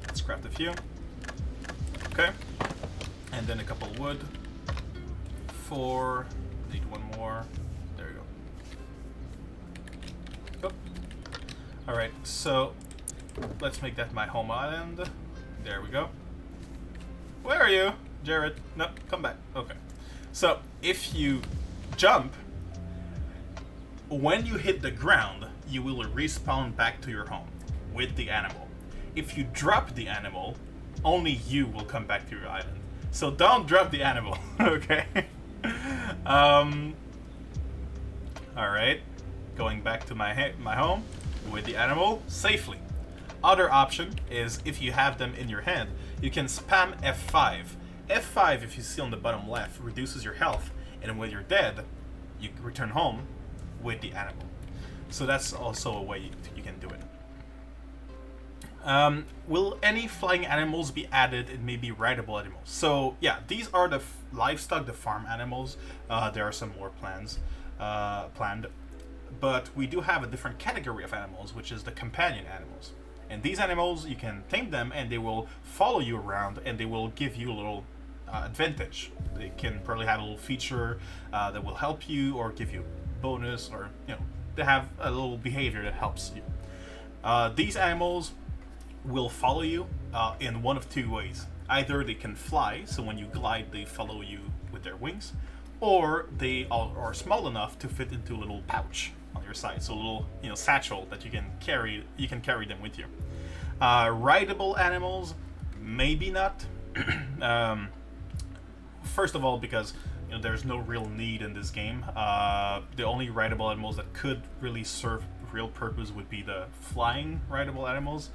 Let's craft a few. Okay. And then a couple wood. 4. Need 1 more. There you go. Oh. Alright, so let's make that my home island. There we go. Where are you? Jared? No, come back. Okay. So, if you jump, when you hit the ground, you will respawn back to your home with the animal. If you drop the animal, only you will come back to your island. So don't drop the animal, okay? Alright. Going back to my home with the animal safely. Other option is if you have them in your hand, you can spam F5. F5, if you see on the bottom left, reduces your health, and when you're dead, you return home with the animal. So that's also a way you can do it. Will any flying animals be added? It may be rideable animals. So yeah, these are the livestock, the farm animals. There are some more planned. But we do have a different category of animals, which is the companion animals. And these animals, you can tame them and they will follow you around and they will give you a little advantage. They can probably have a little feature that will help you or give you bonus, or they have a little behavior that helps you. These animals will follow you in one of 2 ways. Either they can fly, so when you glide they follow you with their wings, or they are small enough to fit into a little pouch on your side, so a little satchel that you can carry them with you. Rideable animals, maybe not. First of all, because there's no real need in this game. The only rideable animals that could really serve real purpose would be the flying rideable animals.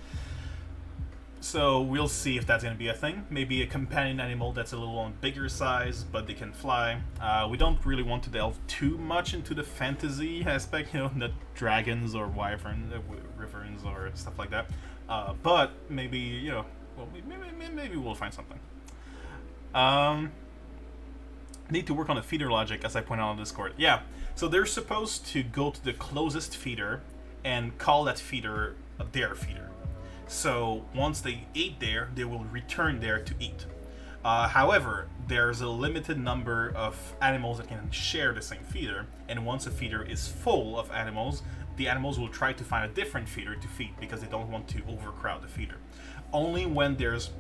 So we'll see if that's going to be a thing. Maybe a companion animal that's a little on bigger size, but they can fly. We don't really want to delve too much into the fantasy aspect, not dragons or wyverns or stuff like that. But maybe, maybe we'll find something. Need to work on the feeder logic, as I pointed out on Discord. Yeah, so they're supposed to go to the closest feeder and call that feeder their feeder. So once they ate there, they will return there to eat. However, there's a limited number of animals that can share the same feeder, and once a feeder is full of animals, the animals will try to find a different feeder to feed because they don't want to overcrowd the feeder. Only when there's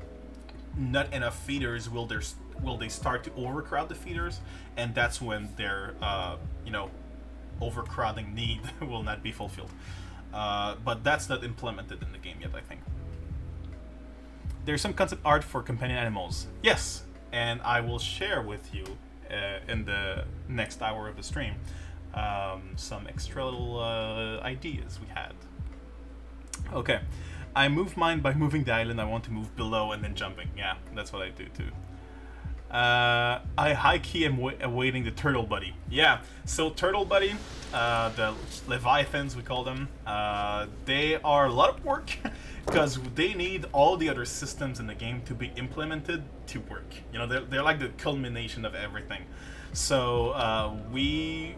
not enough feeders will they start to overcrowd the feeders, and that's when their overcrowding need will not be fulfilled. But that's not implemented in the game yet, I think. There's some concept art for companion animals. Yes, and I will share with you in the next hour of the stream some extra little ideas we had. Okay, I moved mine by moving the island. I want to move below and then jumping. Yeah, that's what I do too. I high-key am awaiting the turtle buddy. Yeah, so turtle buddy, the leviathans we call them, they are a lot of work because they need all the other systems in the game to be implemented to work. They're like the culmination of everything. So we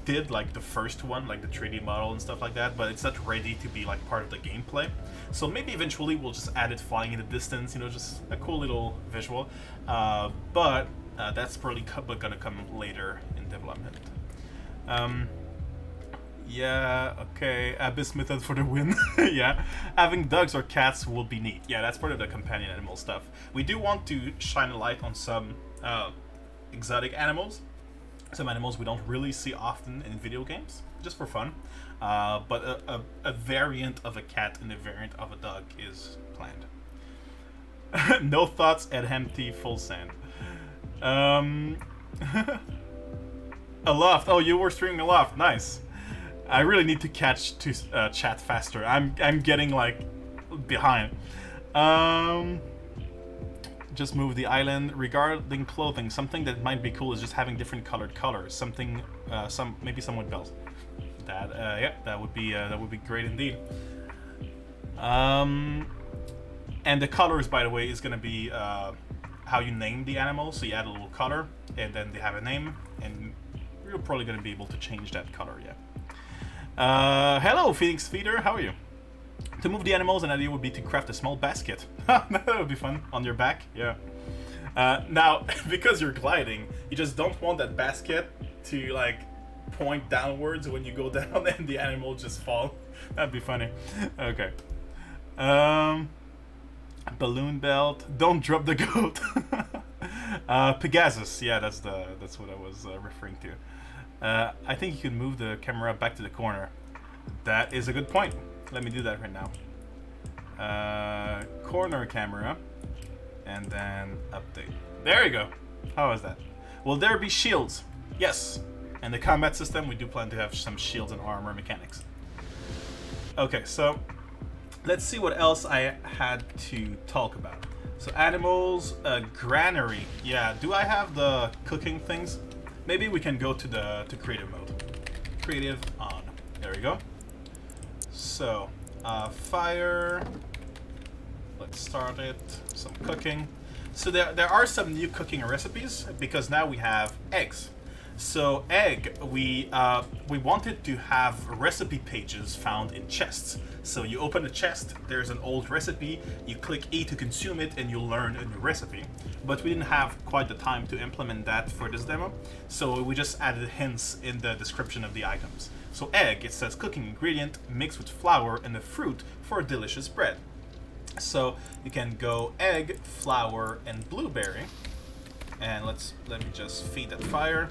did like the first one, like the 3D model and stuff like that, but it's not ready to be like part of the gameplay. So maybe eventually we'll just add it flying in the distance, just a cool little visual. But that's probably gonna come later in development. Yeah, okay, Abyss Method for the win. Yeah, having dogs or cats will be neat. Yeah, that's part of the companion animal stuff. We do want to shine a light on some exotic animals. some animals we don't really see often in video games, just for fun. But a variant of a cat and a variant of a dog is planned. No thoughts at empty full sand. Aloft. Oh, you were streaming Aloft. Nice. I really need to catch to chat faster. I'm getting like behind. Just move the island. Regarding clothing, something that might be cool is just having different colored colors. Something, maybe some with bells. Yeah, that would be great indeed. And the colors, by the way, is gonna be how you name the animal. So you add a little color, and then they have a name, and you're probably gonna be able to change that color. Yeah. Hello, Phoenix Feeder. How are you? To move the animals, an idea would be to craft a small basket. That would be fun. On your back, yeah. Now, because you're gliding, you just don't want that basket to, like, point downwards when you go down and the animal just fall. That'd be funny. Okay. Balloon belt. Don't drop the goat. Pegasus. Yeah, that's what I was referring to. I think you can move the camera back to the corner. That is a good point. Let me do that right now. Corner camera, and then update. There you go. How is that? Will there be shields? Yes. And the combat system, we do plan to have some shields and armor mechanics. Okay, so let's see what else I had to talk about. So animals, granary. Yeah, do I have the cooking things? Maybe we can go to creative mode. Creative on. There we go. So, fire. Let's start it. Some cooking. So there are some new cooking recipes because now we have eggs. So egg, we wanted to have recipe pages found in chests. So you open a chest, there's an old recipe, you click E to consume it, and you'll learn a new recipe. But we didn't have quite the time to implement that for this demo, so we just added hints in the description of the items. So egg, it says cooking ingredient mixed with flour and a fruit for a delicious bread. So you can go egg, flour, and blueberry. And let me just feed that fire.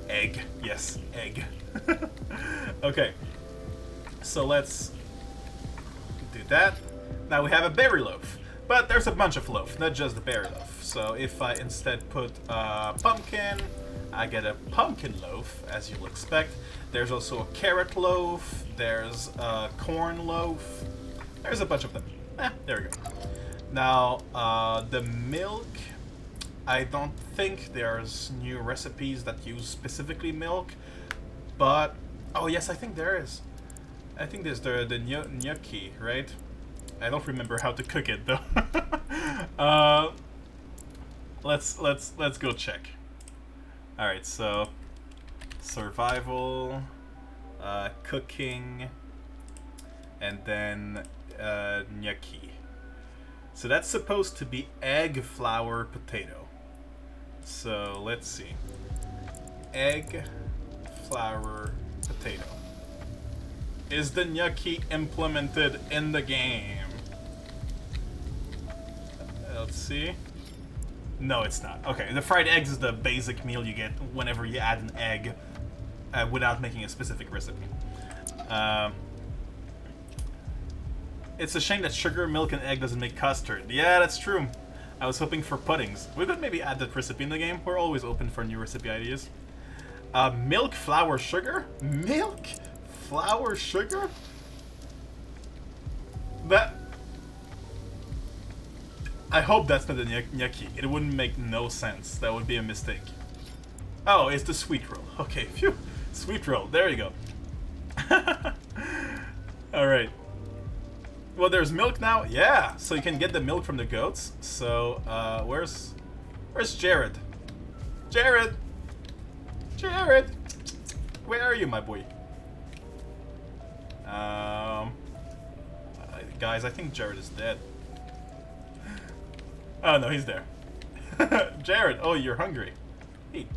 Egg. Yes, egg. Okay. So let's do that. Now we have a berry loaf. But there's a bunch of loaf, not just the berry loaf. So if I instead put pumpkin, I get a pumpkin loaf, as you'll expect. There's also a carrot loaf. There's a corn loaf. There's a bunch of them. There we go. Now, the milk, I don't think there's new recipes that use specifically milk, but, oh yes, I think there is. I think there's the gnocchi, right? I don't remember how to cook it though. Let's go check. All right, so survival, cooking, and then gnocchi. So that's supposed to be egg, flour, potato. So let's see. Egg, flour, potato. Is the gnocchi implemented in the game? Let's see. No, it's not. Okay, the fried eggs is the basic meal you get whenever you add an egg without making a specific recipe. It's a shame that sugar, milk, and egg doesn't make custard. Yeah, that's true. I was hoping for puddings. We could maybe add that recipe in the game. We're always open for new recipe ideas. Milk, flour, sugar? Milk, flour, sugar? That... I hope that's not a gnocchi. It wouldn't make no sense. That would be a mistake. Oh, it's the sweet roll. Okay, phew. Sweet roll. There you go. Alright. Well, there's milk now. Yeah, so you can get the milk from the goats. So, where's Jared? Jared! Jared! Where are you, my boy? Guys, I think Jared is dead. Oh, no, he's there. Jared, oh, you're hungry. Eat.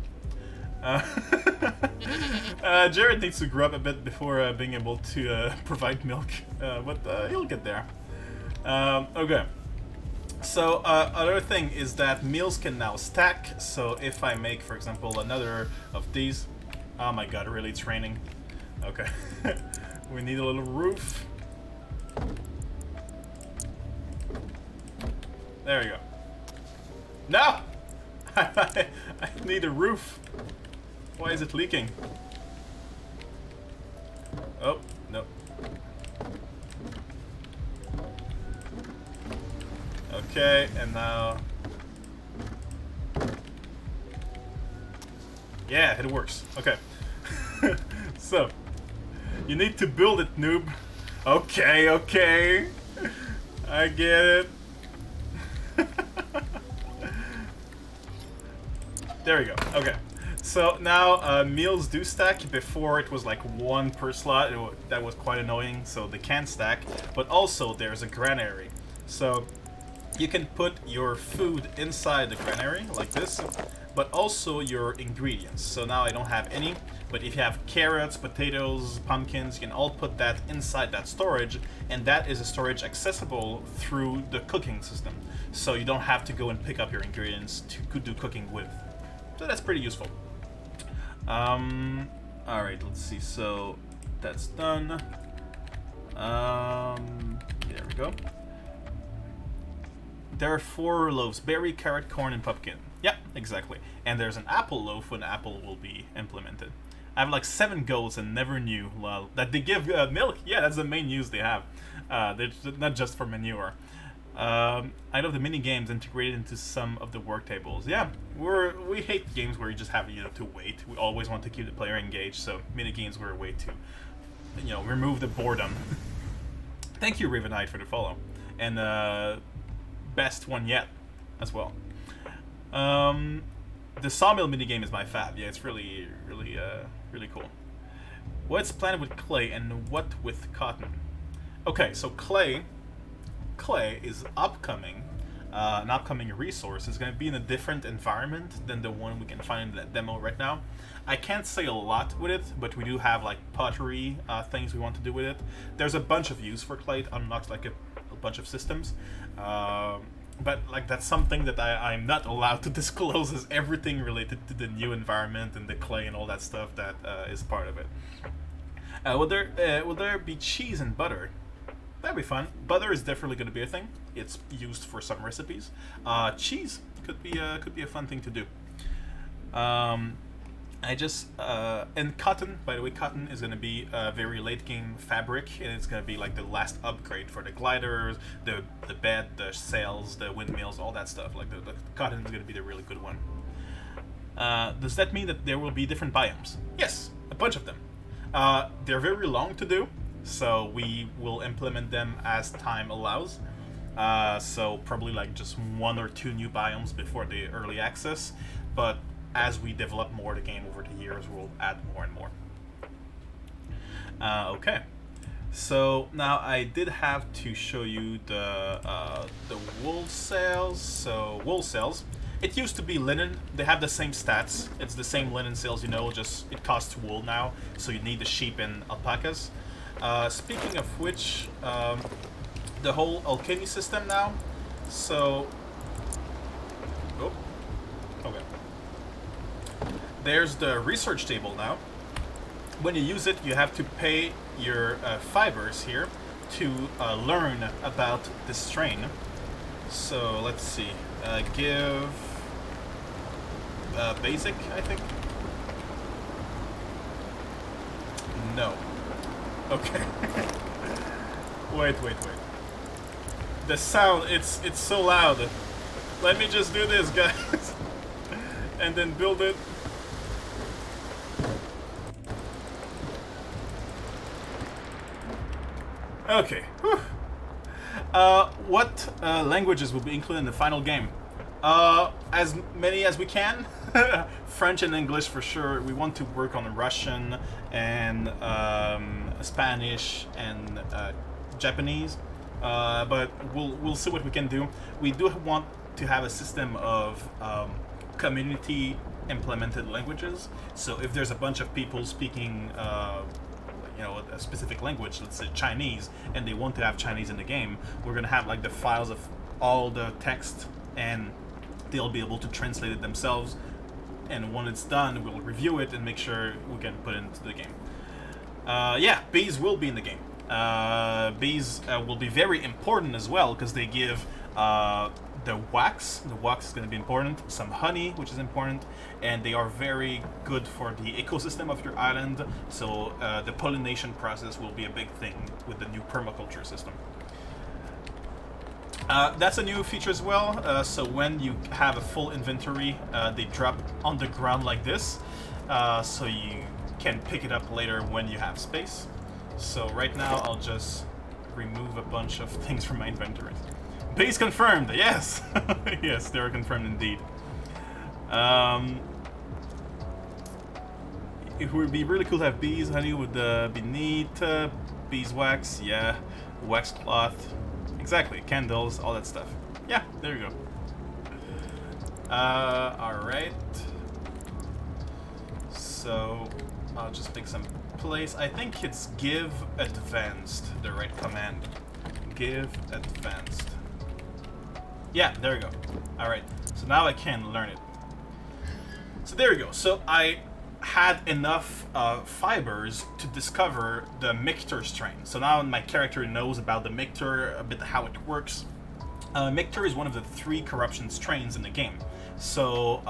Jared needs to grow up a bit before being able to provide milk, but he'll get there. Okay. So another thing is that meals can now stack. So if I make, for example, another of these, oh my god, really, it's raining. Okay, we need a little roof. There we go. No, I need a roof. Why is it leaking? Oh no. Okay, and now... Yeah, it works. Okay. So, you need to build it, noob. Okay, okay. I get it. There we go. Okay. So now meals do stack. Before it was like one per slot. That was quite annoying. So they can stack. But also there's a granary. So you can put your food inside the granary like this, but also your ingredients. So now I don't have any, but if you have carrots, potatoes, pumpkins, you can all put that inside that storage, and that is a storage accessible through the cooking system. So you don't have to go and pick up your ingredients to do cooking with. So that's pretty useful. Alright, let's see. So that's done. There we go. There are 4 loaves: berry, carrot, corn, and pumpkin. Yeah, exactly. And there's an apple loaf when apple will be implemented. I have like 7 goats and never knew, well, that they give milk. Yeah, that's the main use they have. They're not just for manure. I love the mini games integrated into some of the work tables. Yeah, we hate games where you just have to wait. We always want to keep the player engaged, so mini games were a way to, remove the boredom. Thank you, Ravenite, for the follow, and best one yet, as well. The sawmill minigame is my fab. Yeah, it's really cool. What's planned with clay and what with cotton? Okay, so clay is upcoming. An upcoming resource. Is going to be in a different environment than the one we can find in that demo right now. I can't say a lot with it, but we do have like pottery things we want to do with it. There's a bunch of use for clay. It unlocks like a bunch of systems. But like that's something that I'm not allowed to disclose as everything related to the new environment and the clay and all that stuff that is part of it. Will there be cheese and butter? That'd be fun. Butter is definitely going to be a thing. It's used for some recipes. Cheese could be a fun thing to do. And cotton, by the way, cotton is going to be a very late game fabric, and it's going to be like the last upgrade for the gliders, the bed, the sails, the windmills, all that stuff. Like the cotton is going to be the really good one. Does that mean that there will be different biomes? Yes, a bunch of them. They're very long to do, so we will implement them as time allows. So probably like just 1 or 2 new biomes before the early access, but as we develop more the game over the years, we'll add more and more. Okay, so now I did have to show you the wool sails. So wool sails, it used to be linen. They have the same stats. It's the same linen sails, just it costs wool now, so you need the sheep and alpacas. Speaking of which, the whole alchemy system now. So, okay. There's the research table now. When you use it, you have to pay your fibers here to learn about this strain. So let's see. Give basic, I think. No. Okay. Wait. The sound, it's so loud. Let me just do this, guys. And then build it. Okay. Whew. What languages will be included in the final game? As many as we can. French and English for sure. We want to work on Russian and Spanish and Japanese, but we'll see what we can do. We do want to have a system of community implemented languages. So if there's a bunch of people speaking a specific language, let's say Chinese, and they want to have Chinese in the game, we're gonna have like the files of all the text, and they'll be able to translate it themselves. And when it's done, we'll review it and make sure we can put it into the game. Yeah, bees will be in the game. Bees will be very important as well because they give the wax. The wax is going to be important. Some honey, which is important, and they are very good for the ecosystem of your island. So the pollination process will be a big thing with the new permaculture system. That's a new feature as well. So when you have a full inventory, they drop on the ground like this, so you can pick it up later when you have space. So right now I'll just remove a bunch of things from my inventory. Base confirmed, yes! Yes, they are confirmed indeed. It would be really cool to have bees. Honey would be neat. Beeswax, yeah. Wax cloth. Exactly, candles, all that stuff. Yeah, there you go. Alright. So, I'll just pick some place. I think it's give advanced, the right command. Give advanced. Yeah, there we go. Alright, so now I can learn it. So there we go. So I had enough fibers to discover the Mictor strain. So now my character knows about the Mictor, a bit how it works. Mictor is one of the 3 corruption strains in the game. So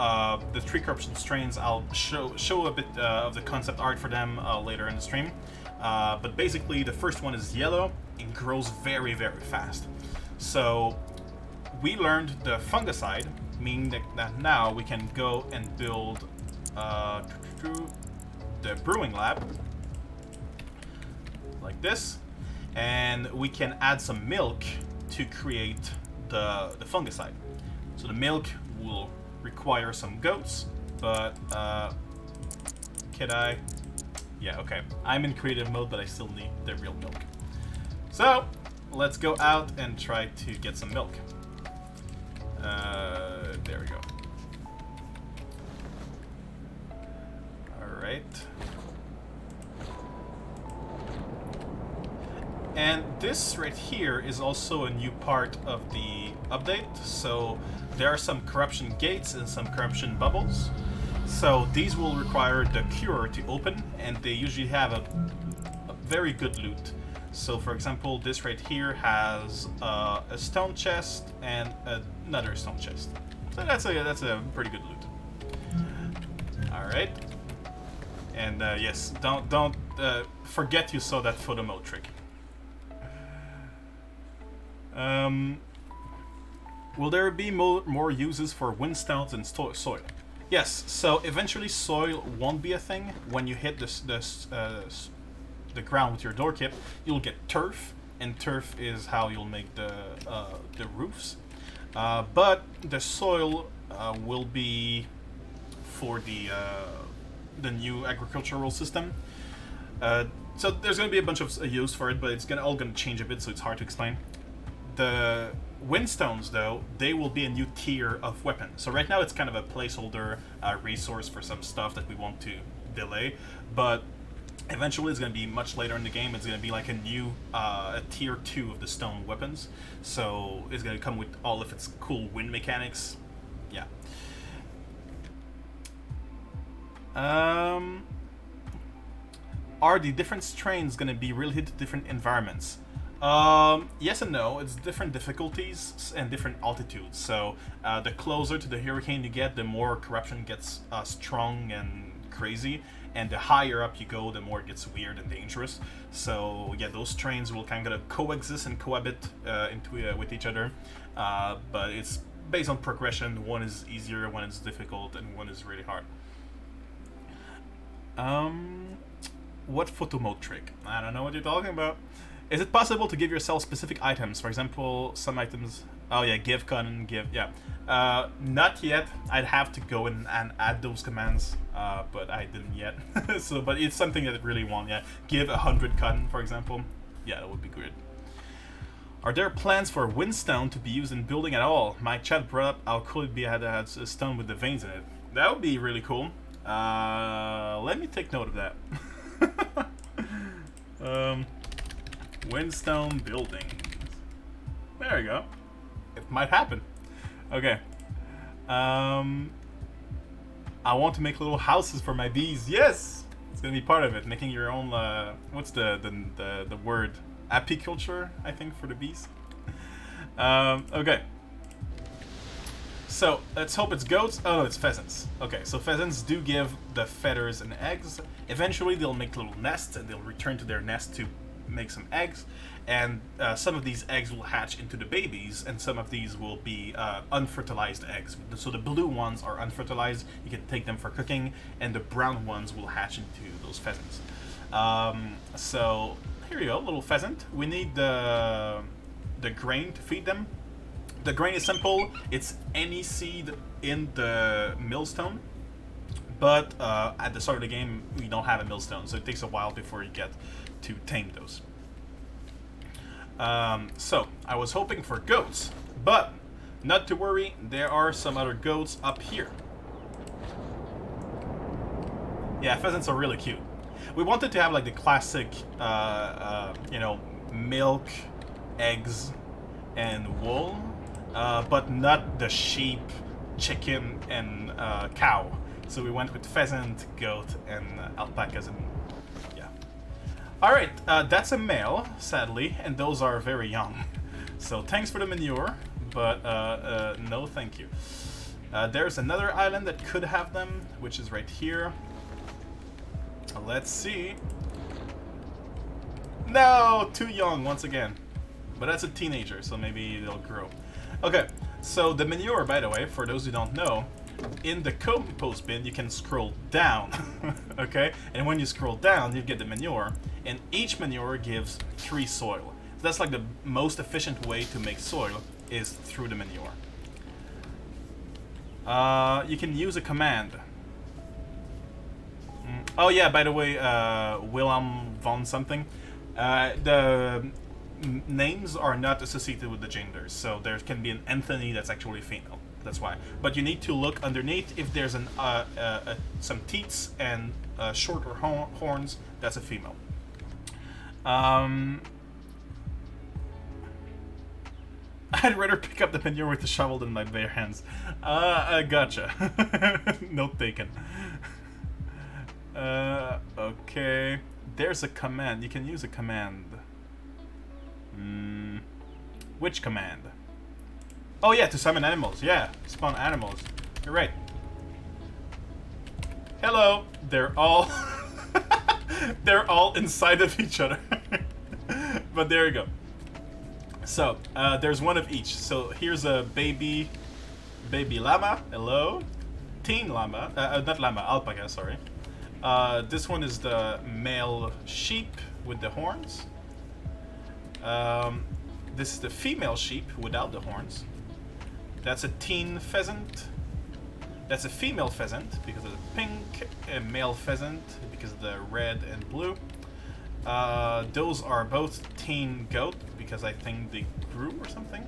the 3 corruption strains, I'll show a bit of the concept art for them later in the stream. But basically the first one is yellow. It grows very, very fast. So we learned the fungicide, meaning that now we can go and build the brewing lab like this, and we can add some milk to create the fungicide. So the milk will require some goats, but can I? Yeah, okay. I'm in creative mode, but I still need the real milk. So let's go out and try to get some milk. There we go. Alright. And this right here is also a new part of the update. So there are some corruption gates and some corruption bubbles. So these will require the cure to open, and they usually have a very good loot. So for example, this right here has a stone chest and another stone chest. So that's a pretty good loot. All right. And yes, don't forget you saw that photo mode trick. Will there be more uses for windstones and soil? Yes. So eventually, soil won't be a thing. When you hit the ground with your door kit, you'll get turf, and turf is how you'll make the roofs. But the soil will be for the new agricultural system. So there's going to be a bunch of use for it, but it's all going to change a bit, so it's hard to explain. The windstones, though, they will be a new tier of weapon. So right now it's kind of a placeholder resource for some stuff that we want to delay, but eventually it's going to be much later in the game. It's going to be like a new a tier 2 of the stone weapons. So it's going to come with all of its cool wind mechanics. Yeah. Are the different strains going to be related to different environments? Yes and no. It's different difficulties and different altitudes. So the closer to the hurricane you get, the more corruption gets strong and crazy, and the higher up you go, the more it gets weird and dangerous. So yeah, those strains will kind of coexist and cohabit with each other, but it's based on progression. One is easier, one is difficult, and one is really hard. What photo mode trick? I don't know what you're talking about. Is it possible to give yourself specific items? For example, some items... Oh yeah, give, cotton, give, yeah. Not yet. I'd have to go in and add those commands, but I didn't yet. So, but it's something that I really want, yeah. Give 100 cotton, for example. Yeah, that would be good. Are there plans for windstone to be used in building at all? My chat brought up how cool it'd be had a stone with the veins in it. That would be really cool. Let me take note of that. Windstone building. There we go. it might happen. Okay. I want to make little houses for my bees. Yes, it's gonna be part of it. Making your own. What's the word? Apiculture, I think, for the bees. Okay. So let's hope it's goats. Oh no, it's pheasants. Okay, so pheasants do give the feathers and eggs. Eventually, they'll make little nests and they'll return to their nest to make some eggs. And some of these eggs will hatch into the babies, and some of these will be unfertilized eggs. So the blue ones are unfertilized. You can take them for cooking, and the brown ones will hatch into those pheasants. So here you go, little pheasant. We need the grain to feed them. The grain is simple. It's any seed in the millstone. But at the start of the game, we don't have a millstone, so it takes a while before you get to tame those. So I was hoping for goats, but not to worry, there are some other goats up here. Yeah, pheasants are really cute. We wanted to have like the classic, you know, milk, eggs, and wool, but not the sheep, chicken, and cow. So we went with pheasant, goat, and alpacas, and yeah. Alright, that's a male, sadly, and those are very young. So thanks for the manure, but no thank you. There's another island that could have them, which is right here. Let's see. No, too young once again. But that's a teenager, so maybe they'll grow. Okay, so the manure, by the way, for those who don't know, in the compost bin you can scroll down. Okay, and when you scroll down you get the manure, and each manure gives 3 soil. So that's like the most efficient way to make soil is through the manure. You can use a command. Oh yeah, by the way, Willem von something. The names are not associated with the genders, so there can be an Anthony that's actually female. That's why. But you need to look underneath. If there's an some teats and shorter horns, that's a female. I'd rather pick up the manure with the shovel than my bare hands. Gotcha. Note taken. Okay. There's a command. You can use a command. Which command? Oh yeah, to summon animals. Yeah, spawn animals. You're right. Hello. They're all they're all inside of each other. But there you go. So there's one of each. So here's a baby llama. Hello. Teen llama. Not llama. Alpaca. Sorry. This one is the male sheep with the horns. This is the female sheep without the horns. That's a teen pheasant. That's a female pheasant because of the pink, a male pheasant because of the red and blue. Those are both teen goat because I think they grew or something.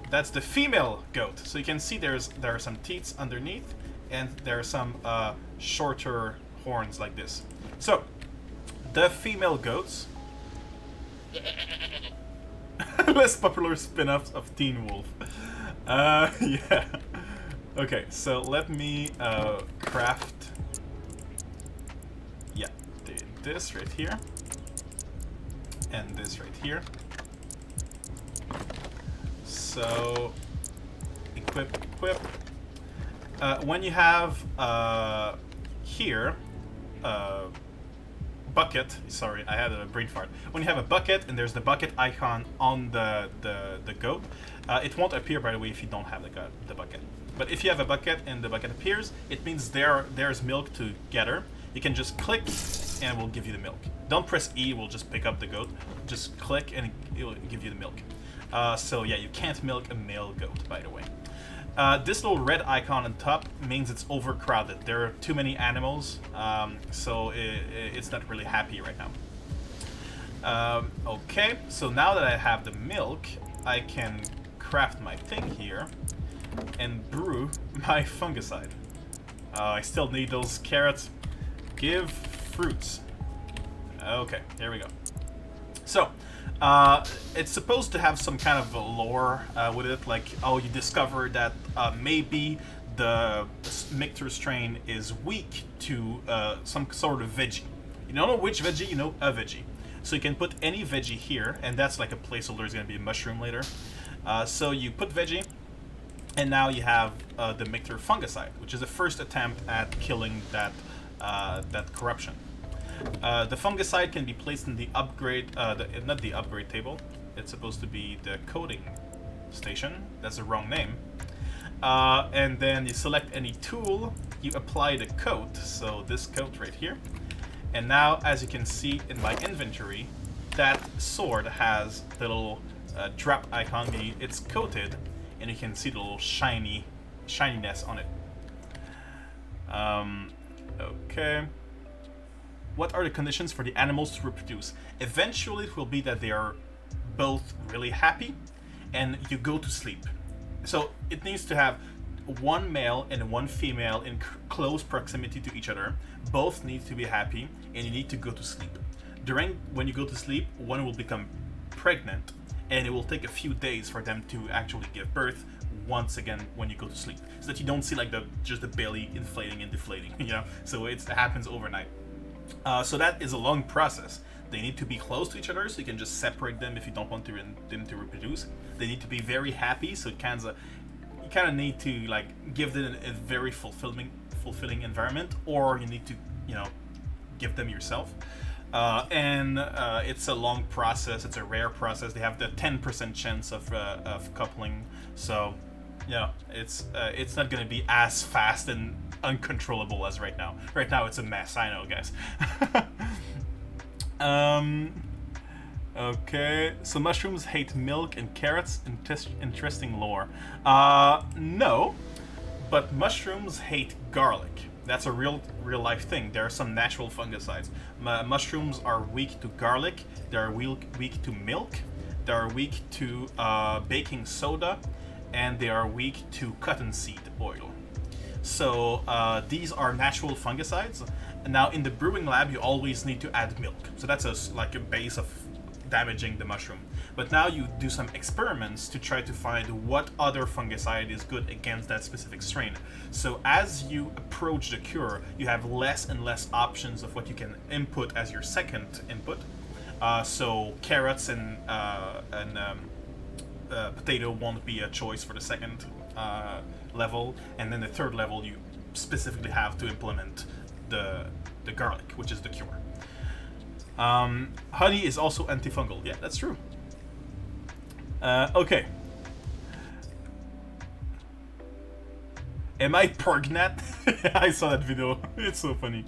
That's the female goat. So you can see there are some teats underneath, and there are some shorter horns like this. So the female goats. Less popular spin-offs of Teen Wolf. Yeah. Okay, so let me craft. Yeah, this right here, and this right here. So equip. When you have here. Bucket. Sorry, I had a brain fart. When you have a bucket and there's the bucket icon on the goat, it won't appear, by the way, if you don't have the bucket. But if you have a bucket and the bucket appears, it means there's milk to gather. You can just click and it will give you the milk. Don't press E, it will just pick up the goat. Just click and it will give you the milk. So yeah, you can't milk a male goat, by the way. This little red icon on top means it's overcrowded. There are too many animals, so it's not really happy right now. Okay, so now that I have the milk, I can craft my thing here and brew my fungicide. I still need those carrots. Give fruits. Okay, here we go. So, It's supposed to have some kind of a lore with it, like, oh, you discover that maybe the Mictor strain is weak to some sort of veggie. You don't know which veggie, you know a veggie. So you can put any veggie here, and that's like a placeholder. There's going to be a mushroom later. So you put veggie, and now you have the Mictor fungicide, which is the first attempt at killing that corruption. The fungicide can be placed in the upgrade, not the upgrade table. It's supposed to be the coding station. That's the wrong name. And then you select any tool, you apply the coat, so this coat right here. And now, as you can see in my inventory, that sword has the little drop icon, meaning it's coated, and you can see the little shininess on it. Okay. What are the conditions for the animals to reproduce? Eventually, it will be that they are both really happy, and you go to sleep. So it needs to have one male and one female in close proximity to each other. Both need to be happy, and you need to go to sleep. When you go to sleep, one will become pregnant, and it will take a few days for them to actually give birth once again when you go to sleep, so that you don't see like just the belly inflating and deflating, you know. So it happens overnight. So that is a long process. They need to be close to each other, so you can just separate them if you don't want them to reproduce. They need to be very happy, so you kind of need to like give them a very fulfilling environment, or you need to, you know, give them yourself. And it's a long process. It's a rare process. They have the 10% chance of coupling, so you know it's not going to be as fast and uncontrollable as right now. Right now it's a mess. I know, guys. Okay, so mushrooms hate milk and carrots. Interesting lore. No, but mushrooms hate garlic. That's a real life thing. There are some natural fungicides. Mushrooms are weak to garlic. They are weak to milk. They are weak to baking soda, and they are weak to cottonseed oil. So these are natural fungicides. Now in the brewing lab, you always need to add milk. So that's like a base of damaging the mushroom. But now you do some experiments to try to find what other fungicide is good against that specific strain. So as you approach the cure, you have less and less options of what you can input as your second input. So carrots and potato won't be a choice for the second level, and then the third level you specifically have to implement the garlic, which is the cure. Honey is also antifungal. Yeah, that's true. Okay. Am I pregnant? I saw that video. It's so funny.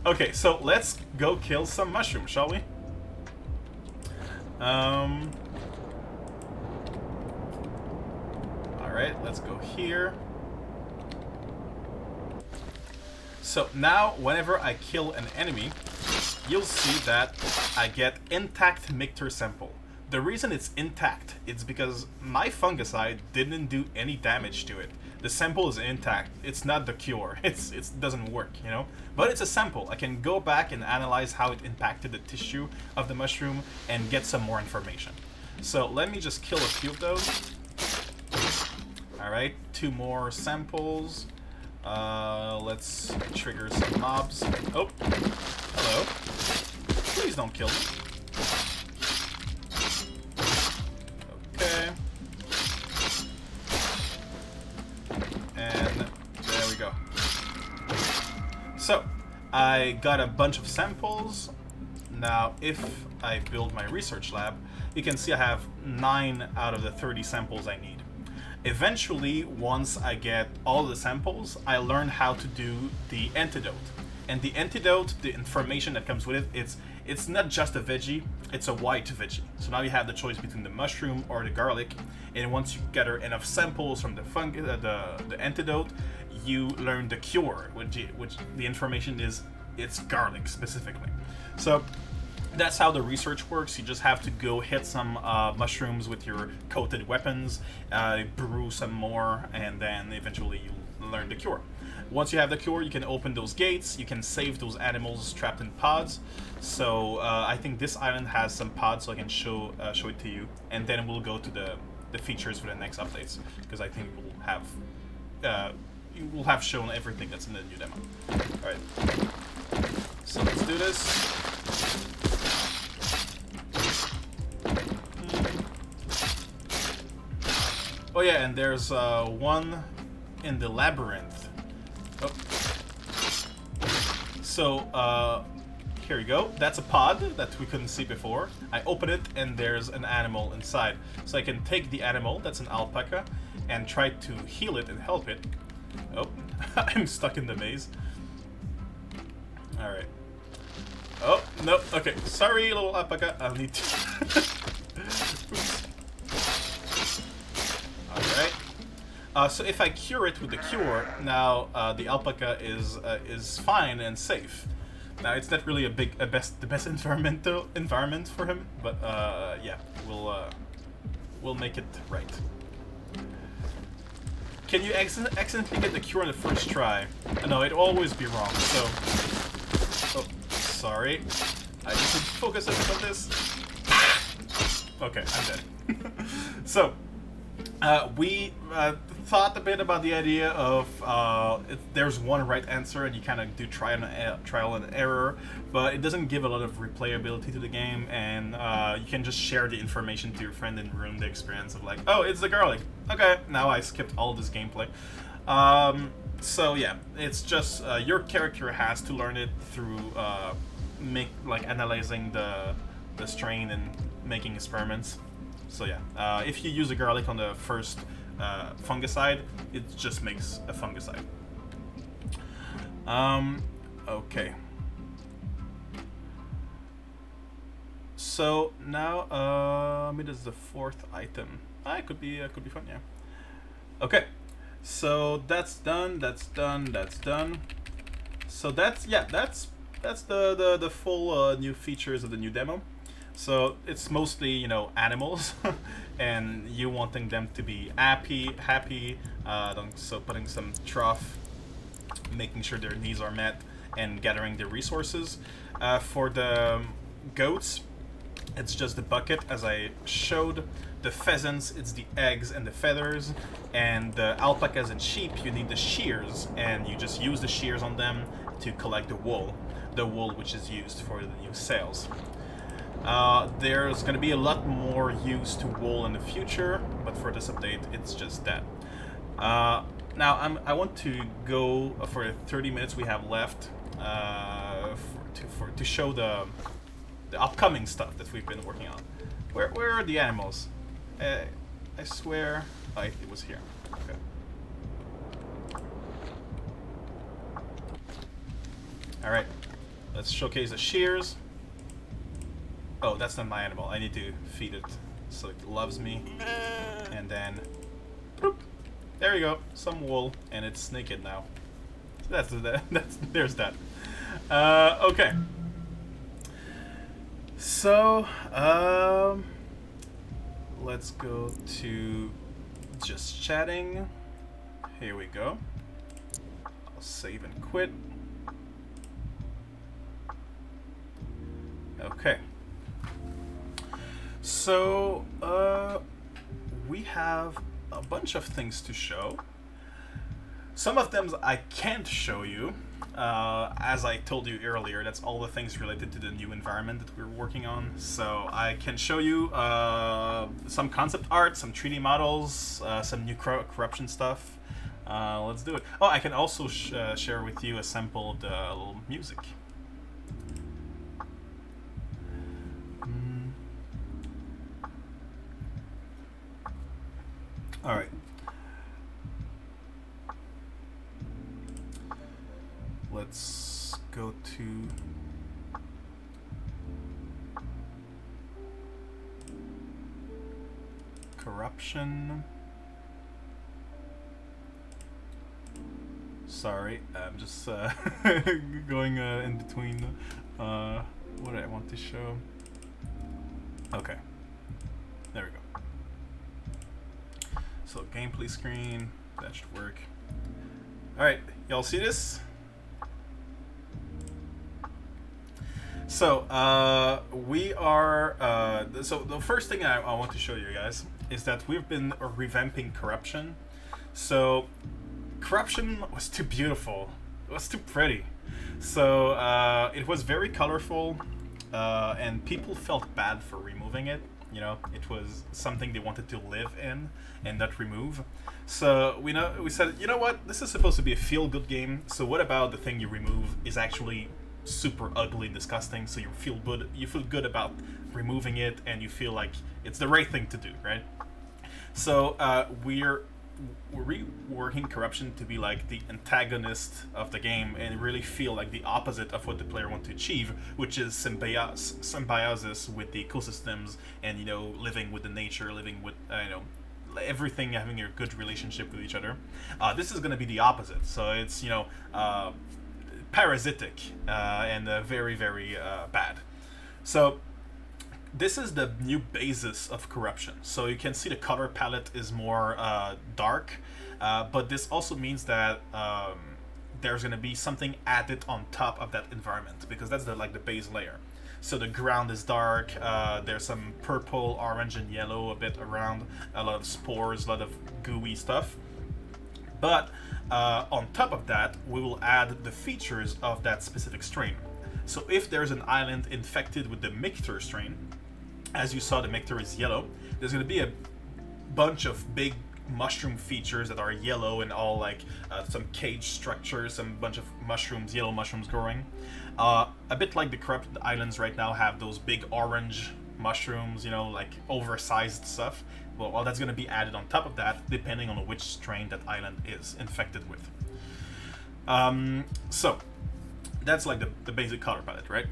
Okay, so let's go kill some mushrooms, shall we? Alright, let's go here. So now, whenever I kill an enemy, you'll see that I get intact Mictor sample. The reason it's intact is because my fungicide didn't do any damage to it. The sample is intact. It's not the cure. It doesn't work, you know? But it's a sample. I can go back and analyze how it impacted the tissue of the mushroom and get some more information. So let me just kill a few of those. Alright, 2 more samples. Let's trigger some mobs. Oh, hello. Please don't kill me. Okay. And there we go. So, I got a bunch of samples. Now, if I build my research lab, you can see I have 9 out of the 30 samples I need. Eventually, once I get all the samples, I learn how to do the antidote. And the antidote, the information that comes with it, it's not just a veggie, it's a white veggie. So now you have the choice between the mushroom or the garlic. And once you gather enough samples from the fungi, the antidote, you learn the cure, which the information is it's garlic specifically. So that's how the research works. You just have to go hit some mushrooms with your coated weapons, brew some more, and then eventually you learn the cure. Once you have the cure, you can open those gates. You can save those animals trapped in pods. So I think this island has some pods, so I can show it to you, and then we'll go to the features for the next updates, because I think we'll have shown everything that's in the new demo. All right. So let's do this. Oh yeah, and there's one in the labyrinth. Oh. So, here we go. That's a pod that we couldn't see before. I open it and there's an animal inside. So I can take the animal, that's an alpaca, and try to heal it and help it. Oh, I'm stuck in the maze. Alright. Oh, no, okay. Sorry, little alpaca. I'll need to... Oops. Alright. So if I cure it with the cure, now the alpaca is fine and safe. Now it's not really the best environment for him, but yeah, we'll make it right. Can you accidentally get the cure on the first try? No, it'd always be wrong. So, oh, sorry. I just need to focus on this. Okay, I'm dead. So, we thought a bit about the idea of there's one right answer and you kind of do trial and error, but it doesn't give a lot of replayability to the game, and you can just share the information to your friend and ruin the experience of like, oh, it's the garlic. Okay, now I skipped all this gameplay. So yeah, it's just your character has to learn it through analyzing the strain and making experiments. So yeah, if you use a garlic on the first fungicide, it just makes a fungicide. Okay. So now, it is the fourth item. It could be fun, yeah. Okay, so that's done. That's done. That's done. So that's the full new features of the new demo. So it's mostly, you know, animals, and you wanting them to be happy. So putting some trough, making sure their needs are met, and gathering the resources. For the goats, it's just the bucket, as I showed. The pheasants, it's the eggs and the feathers. And the alpacas and sheep, you need the shears, and you just use the shears on them to collect the wool. The wool which is used for the new sails. There's going to be a lot more use to wool in the future, but for this update, it's just that. Now, I want to go for the 30 minutes we have left to show the upcoming stuff that we've been working on. Where are the animals? I swear, it was here. Okay. All right, let's showcase the shears. Oh, that's not my animal. I need to feed it so it loves me. And then, boop, there you go. Some wool, and it's naked now. So there's that. Okay. So, let's go to just chatting. Here we go. I'll save and quit. Okay. So, we have a bunch of things to show. Some of them I can't show you. As I told you earlier, that's all the things related to the new environment that we're working on. So I can show you some concept art, some 3D models, some new corruption stuff. Let's do it. Oh, I can also share with you a sample of the little music. All right. Let's go to corruption. Sorry, I'm just going in between what did I want to show? Okay, there we go. So gameplay screen, that should work. All right, y'all see this? So we are. So the first thing I want to show you guys is that we've been revamping corruption. So corruption was too beautiful. It was too pretty. So it was very colorful, and people felt bad for removing it. You know, it was something they wanted to live in and not remove. So we said, you know what? This is supposed to be a feel-good game. So what about the thing you remove is actually super ugly and disgusting? So you feel good about removing it, and you feel like it's the right thing to do, right? So we're reworking corruption to be like the antagonist of the game and really feel like the opposite of what the player wants to achieve, which is symbiosis with the ecosystems, and living with the nature, living with everything, having a good relationship with each other. This is going to be the opposite. So it's parasitic and very, very bad. So this is the new basis of corruption. So you can see the color palette is more dark, but this also means that there's going to be something added on top of that environment, because that's the base layer. So the ground is dark, there's some purple, orange, and yellow a bit around, a lot of spores, a lot of gooey stuff. But on top of that, we will add the features of that specific strain. So if there's an island infected with the Mictor strain, as you saw, the Mictor is yellow, there's going to be a bunch of big mushroom features that are yellow, and all some cage structures, some bunch of mushrooms, yellow mushrooms growing. A bit like the corrupted islands right now have those big orange mushrooms, oversized stuff. Well, all that's going to be added on top of that, depending on which strain that island is infected with. So that's the basic color palette, right?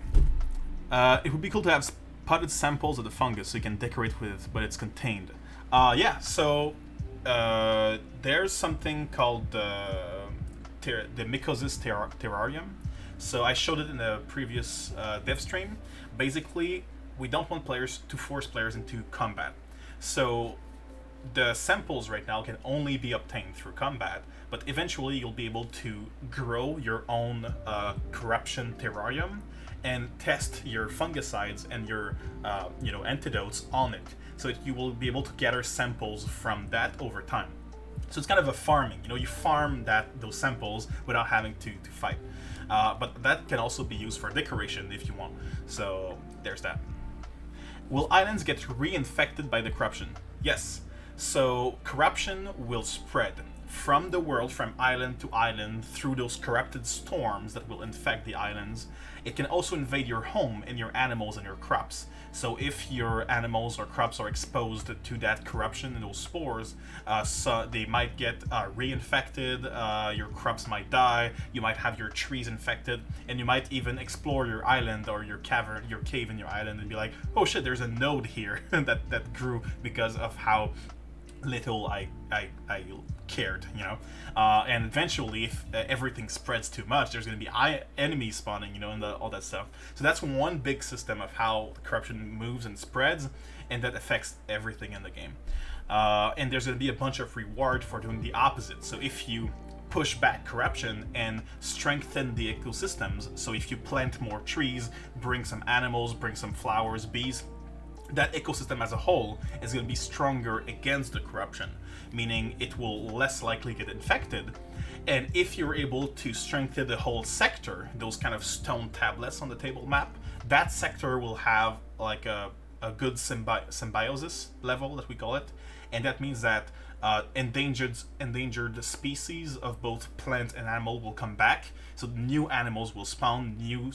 It would be cool to have potted samples of the fungus so you can decorate with, but it's contained. So there's something called the Mycosis terrarium. So I showed it in the previous dev stream. Basically, we don't want players to force players into combat. So the samples right now can only be obtained through combat, but eventually you'll be able to grow your own corruption terrarium and test your fungicides and your antidotes on it. So you will be able to gather samples from that over time. So it's kind of a farming. You farm those samples without having to fight. But that can also be used for decoration if you want. So there's that. Will islands get reinfected by the corruption? Yes. So corruption will spread from the world, from island to island, through those corrupted storms that will infect the islands. It can also invade your home and your animals and your crops. So if your animals or crops are exposed to that corruption and those spores, so they might get reinfected, your crops might die, you might have your trees infected, and you might even explore your island or your cave in your island and be like, oh shit, there's a node here that grew because of how little I cared, and eventually if everything spreads too much, there's going to be enemies spawning, and all that stuff. So that's one big system of how corruption moves and spreads, and that affects everything in the game. And there's going to be a bunch of reward for doing the opposite. So if you push back corruption and strengthen the ecosystems, so if you plant more trees, bring some animals, bring some flowers, bees, that ecosystem as a whole is going to be stronger against the corruption, meaning it will less likely get infected. And if you're able to strengthen the whole sector, those kind of stone tablets on the table map, that sector will have a good symbiosis level, that we call it. And that means that endangered species of both plant and animal will come back. So new animals will spawn, new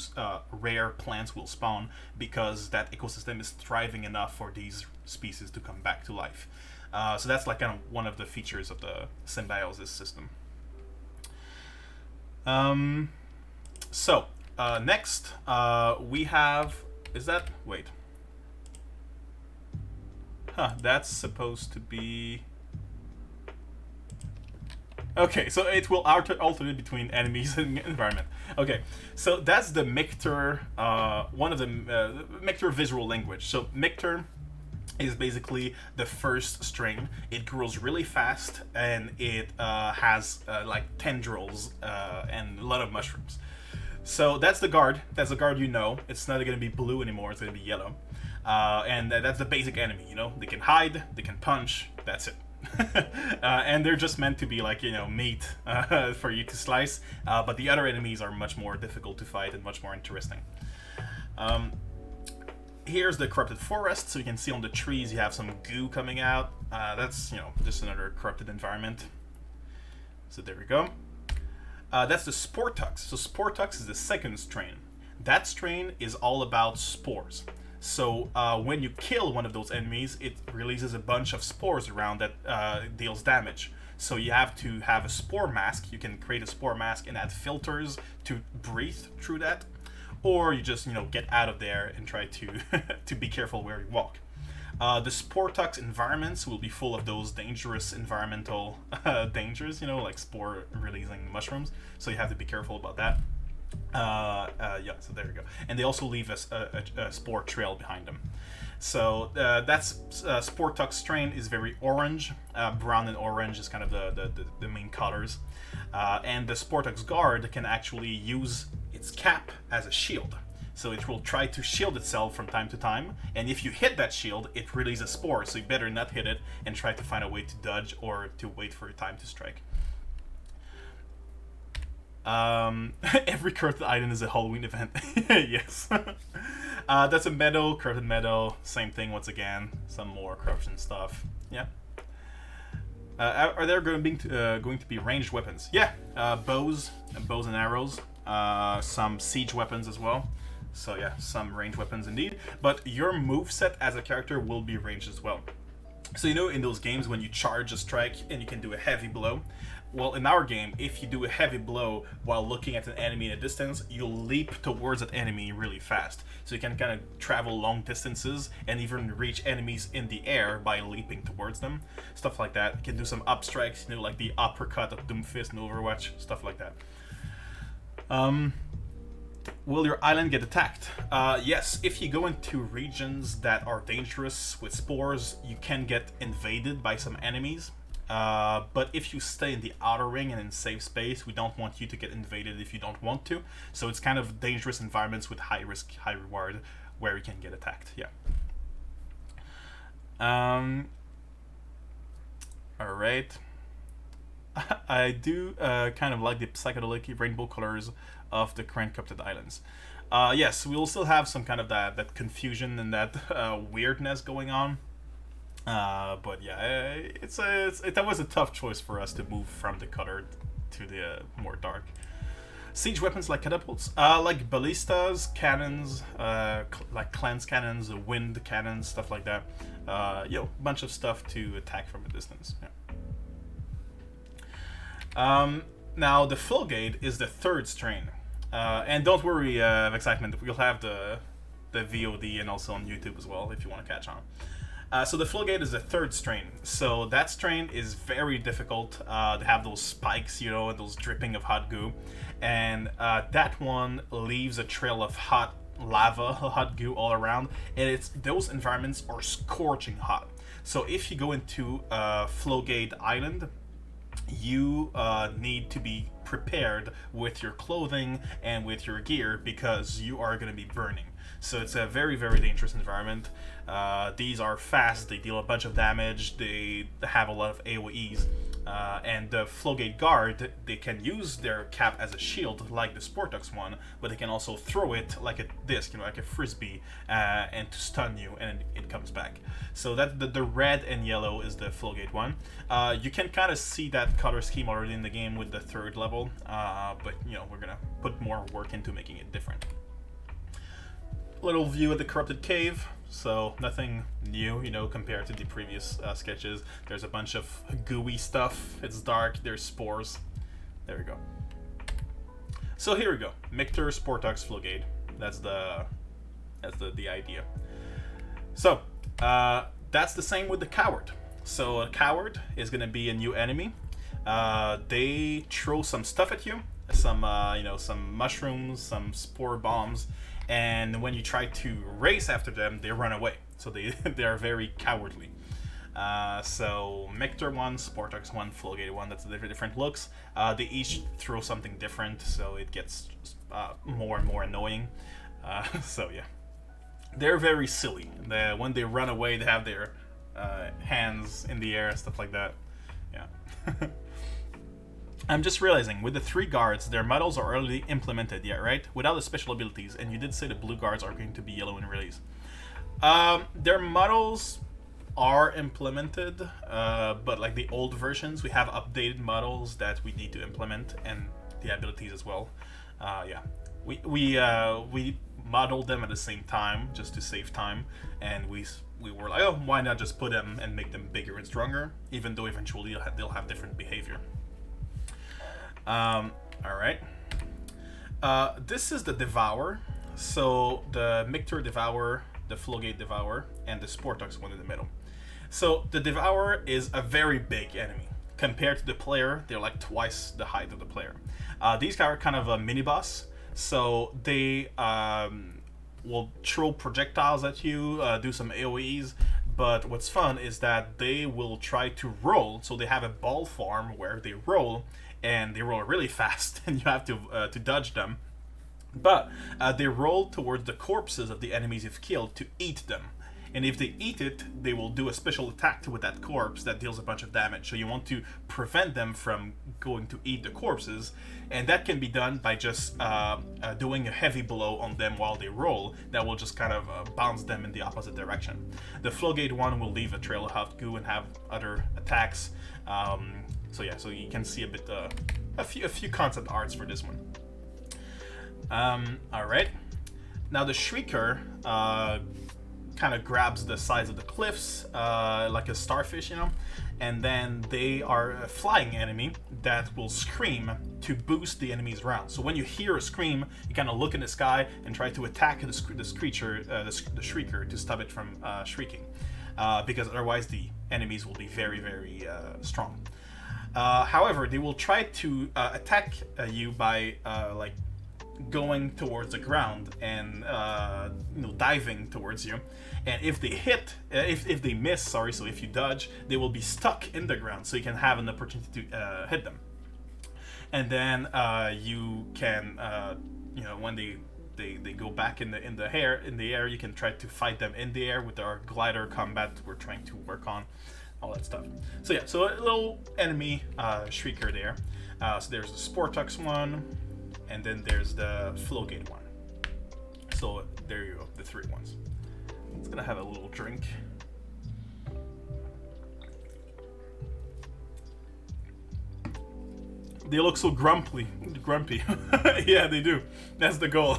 rare plants will spawn, because that ecosystem is thriving enough for these species to come back to life. So that's kind of one of the features of the symbiosis system. Next we have, that's supposed to be, Okay, so it will alternate between enemies and environment. Okay, so that's the Mictor, one of the Mictor visual language. So Mictor is basically the first string. It grows really fast, and it has like tendrils and a lot of mushrooms. So that's the guard. That's the guard you know. It's not going to be blue anymore. It's going to be yellow. And that's the basic enemy, you know? They can hide, they can punch, that's it. And they're just meant to be like, you know, meat for you to slice. But the other enemies are much more difficult to fight and much more interesting. Here's the corrupted forest. So you can see on the trees you have some goo coming out. That's, you know, just another corrupted environment. So there we go. That's the Sportux. So Sportux is the second strain. That strain is all about spores. So when you kill one of those enemies, it releases a bunch of spores around that deals damage. So you have to have a spore mask. You can create a spore mask and add filters to breathe through that. Or you just, you know, get out of there and try to to be careful where you walk. The Sportux environments will be full of those dangerous environmental dangers, you know, like spore-releasing mushrooms. So you have to be careful about that. Yeah, so there you go. And they also leave a spore trail behind them. So that's Sportux strain is very orange. Brown and orange is kind of the main colors. And the Sportux guard can actually use its cap as a shield. So it will try to shield itself from time to time, and if you hit that shield, it releases spores, so you better not hit it and try to find a way to dodge or to wait for your time to strike. Every corrupted item is a Halloween event. Yes. That's a meadow, corrupted meadow, same thing once again, some more corruption stuff. Yeah. Are there going to be ranged weapons? Yeah, bows and arrows, some siege weapons as well. So yeah, some ranged weapons indeed. But your moveset as a character will be ranged as well. So you know in those games when you charge a strike and you can do a heavy blow? Well, in our game, if you do a heavy blow while looking at an enemy in a distance, you'll leap towards that enemy really fast. So you can kind of travel long distances and even reach enemies in the air by leaping towards them. Stuff like that. You can do some up strikes, you know, like the uppercut of Doomfist in Overwatch, stuff like that. Will your island get attacked? Yes, if you go into regions that are dangerous with spores, you can get invaded by some enemies. But if you stay in the outer ring and in safe space, we don't want you to get invaded if you don't want to. So it's kind of dangerous environments with high risk, high reward, where you can get attacked. Yeah. All right. I do kind of like the psychedelic rainbow colors of the current corrupted islands. Yes, we'll still have some kind of that confusion and that weirdness going on. But yeah, that was a tough choice for us to move from the colored to the more dark. Siege weapons like catapults, like ballistas, cannons, like cleanse cannons, wind cannons, stuff like that. Bunch of stuff to attack from a distance. Yeah. Now the Fulgate is the third strain, and don't worry, Excitement, we'll have the VOD and also on YouTube as well if you want to catch on. So the Fulgate is the third strain. So that strain is very difficult to have those spikes, you know, and those dripping of hot goo. And that one leaves a trail of hot lava, hot goo all around. And those environments are scorching hot. So if you go into Fulgate Island, you need to be prepared with your clothing and with your gear because you are going to be burning. So it's a very, very dangerous environment. These are fast, they deal a bunch of damage, they have a lot of AoEs. And the Fulgate Guard, they can use their cap as a shield like the Sportux one, but they can also throw it like a disc, you know, like a frisbee, and to stun you, and it comes back. So that the red and yellow is the Fulgate one. You can kind of see that color scheme already in the game with the third level, but you know, we're gonna put more work into making it different. Little view of the corrupted cave. So nothing new, you know, compared to the previous sketches. There's a bunch of gooey stuff. It's dark. There's spores. There we go. So here we go. Mictor Sportux Fulgate. That's the idea. So that's the same with the Coward. So a Coward is going to be a new enemy. They throw some stuff at you, some some mushrooms, some spore bombs, and when you try to race after them, they run away. So they they are very cowardly. So Mector 1, Sportox 1, Flowgate 1, that's the different looks. They each throw something different, so it gets more and more annoying. So yeah, they're very silly. When they run away, they have their hands in the air, stuff like that. Yeah. I'm just realizing, with the 3 guards, their models are already implemented, yeah, right? Without the special abilities, and you did say the blue guards are going to be yellow in release. Their models are implemented, but like the old versions, we have updated models that we need to implement, and the abilities as well. Yeah, we modeled them at the same time just to save time, and we were like, oh, why not just put them and make them bigger and stronger, even though eventually they'll have different behavior. All right. This is the Devour. So the Mictor Devour, the Flowgate Devour, and the Sportox one in the middle. So the Devourer is a very big enemy. Compared to the player, they're like twice the height of the player. These guys are kind of a mini boss. So they will throw projectiles at you, do some AoEs. But what's fun is that they will try to roll. So they have a ball form where they roll, and they roll really fast, and you have to dodge them. But they roll towards the corpses of the enemies you've killed to eat them. And if they eat it, they will do a special attack with that corpse that deals a bunch of damage. So you want to prevent them from going to eat the corpses. And that can be done by just doing a heavy blow on them while they roll. That will just kind of bounce them in the opposite direction. The Flowgate one will leave a trail of hot goo and have other attacks. So yeah, so you can see a bit, a few concept arts for this one. All right. Now the Shrieker kind of grabs the sides of the cliffs like a starfish, you know, and then they are a flying enemy that will scream to boost the enemy's round. So when you hear a scream, you kind of look in the sky and try to attack this creature, the Shrieker, to stop it from shrieking, because otherwise the enemies will be very, very strong. However, they will try to attack you by like going towards the ground and diving towards you, and if they hit, if they miss, sorry, so if you dodge, they will be stuck in the ground, so you can have an opportunity to hit them. And then you can when they go back in the air, you can try to fight them in the air with our glider combat we're trying to work on, all that stuff. So yeah, so a little enemy Shrieker there. So there's the Sportox one, and then there's the Flowgate one. So there you go, the 3 ones. It's gonna have a little drink. They look so grumpy. Yeah, they do. That's the goal.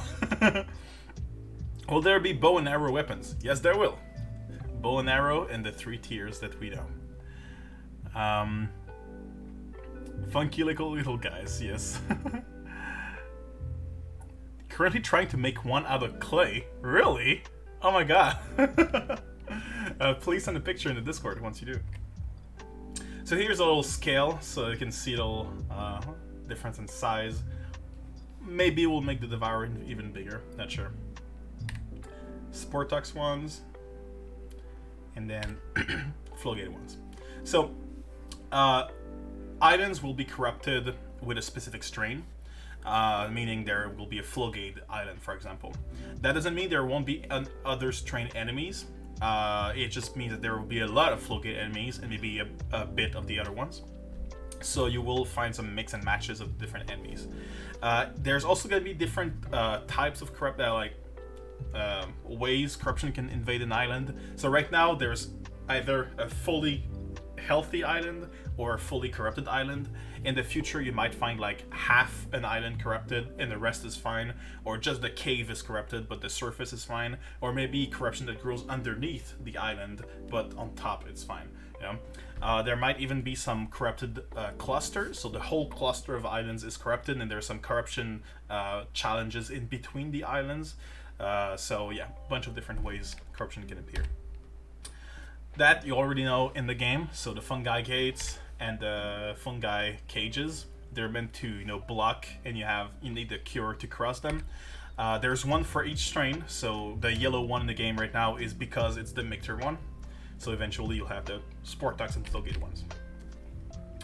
Will there be bow and arrow weapons? Yes, there will. Bow and arrow in the 3 tiers that we know. Funky little guys, yes. Currently trying to make one out of clay. Really? Oh my god. Please send a picture in the Discord once you do. So here's a little scale, so you can see the little difference in size. Maybe we'll make the Devourer even bigger, not sure. Sportox ones, and then Flowgate ones. So islands will be corrupted with a specific strain. Meaning there will be a Flowgate island, for example. That doesn't mean there won't be other strain enemies. It just means that there will be a lot of Flowgate enemies and maybe a bit of the other ones. So you will find some mix and matches of different enemies. There's also going to be different types of ways corruption can invade an island. So right now there's either a fully healthy island or a fully corrupted island. In the future, you might find like half an island corrupted and the rest is fine, or just the cave is corrupted but the surface is fine, or maybe corruption that grows underneath the island but on top it's fine. You know? There might even be some corrupted clusters, so the whole cluster of islands is corrupted, and there's some corruption challenges in between the islands. So yeah, a bunch of different ways corruption can appear. That you already know in the game, so the fungi gates and the fungi cages. They're meant to, block, and you need the cure to cross them. There's one for each strain, so the yellow one in the game right now is because it's the mixture one. So eventually you'll have the sport tox and tailgate ones.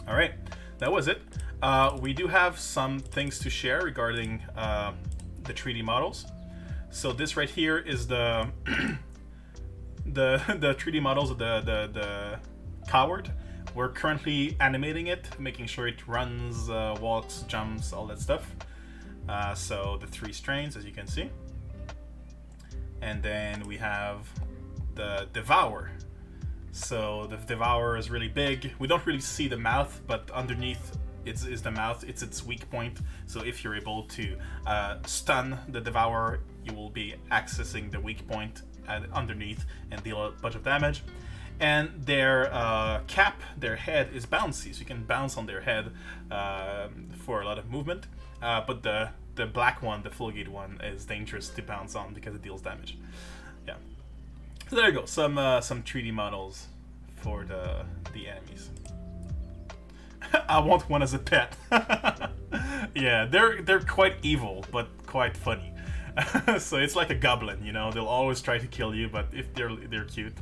All right, that was it. We do have some things to share regarding the 3D models. So this right here is the the 3D models of the coward. We're currently animating it, making sure it runs, walks, jumps, all that stuff. So the 3 strains, as you can see. And then we have the Devour. So the Devour is really big. We don't really see the mouth, but underneath is the mouth. It's its weak point. So if you're able to stun the Devour, you will be accessing the weak point underneath and deal a bunch of damage. And their cap, their head, is bouncy, so you can bounce on their head for a lot of movement. But the black one, the full gate one, is dangerous to bounce on because it deals damage. Yeah. So there you go, some 3D models for the enemies. I want one as a pet. Yeah, they're quite evil, but quite funny. So it's like a goblin, they'll always try to kill you, but if they're cute.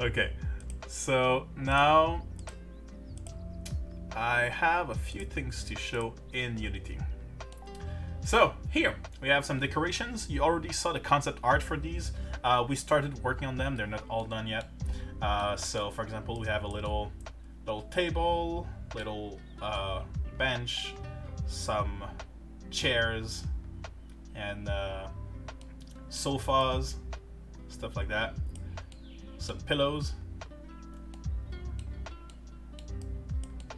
Okay, so now I have a few things to show in Unity. So here we have some decorations. You already saw the concept art for these. We started working on them. They're not all done yet. So for example, we have a little table, little bench, some chairs, and sofas, stuff like that. Some pillows,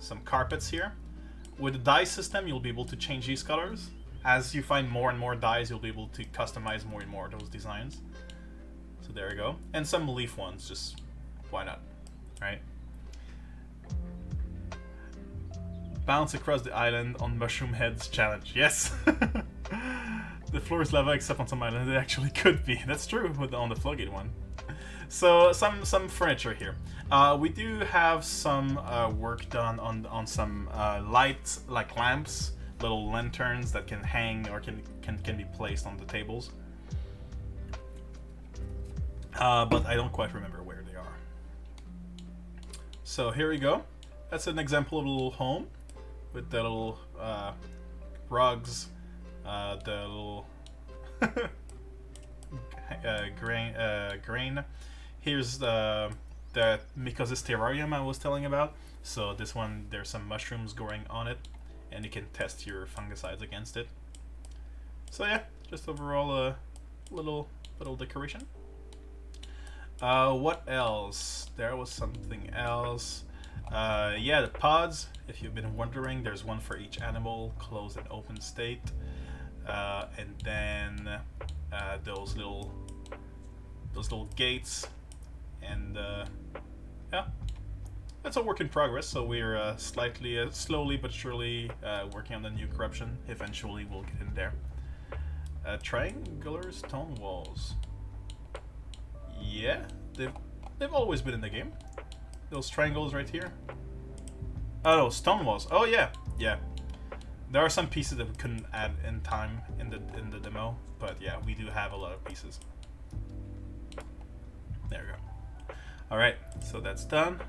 some carpets here. With the dye system, you'll be able to change these colors. As you find more and more dyes, you'll be able to customize more and more of those designs. So there you go. And some leaf ones, just why not, right? Bounce across the island on mushroom heads challenge. Yes! The floor is lava except on some island. It actually could be. That's true on the floodgate one. So some furniture here. We do have some work done on some lights, like lamps, little lanterns that can hang or can be placed on the tables. But I don't quite remember where they are. So here we go. That's an example of a little home with the little rugs, the little grain. Here's the Mycosis terrarium I was telling about. So this one, there's some mushrooms growing on it, and you can test your fungicides against it. So yeah, just overall a little decoration. What else? There was something else. Yeah, the pods. If you've been wondering, there's one for each animal, closed and open state. And then those little gates. And yeah, that's a work in progress. So we're slowly but surely working on the new corruption. Eventually, we'll get in there. Triangular stone walls. Yeah, they've always been in the game. Those triangles right here. Oh, no, stone walls. Oh yeah, yeah. There are some pieces that we couldn't add in time in the demo, but yeah, we do have a lot of pieces. There we go. All right, so that's done.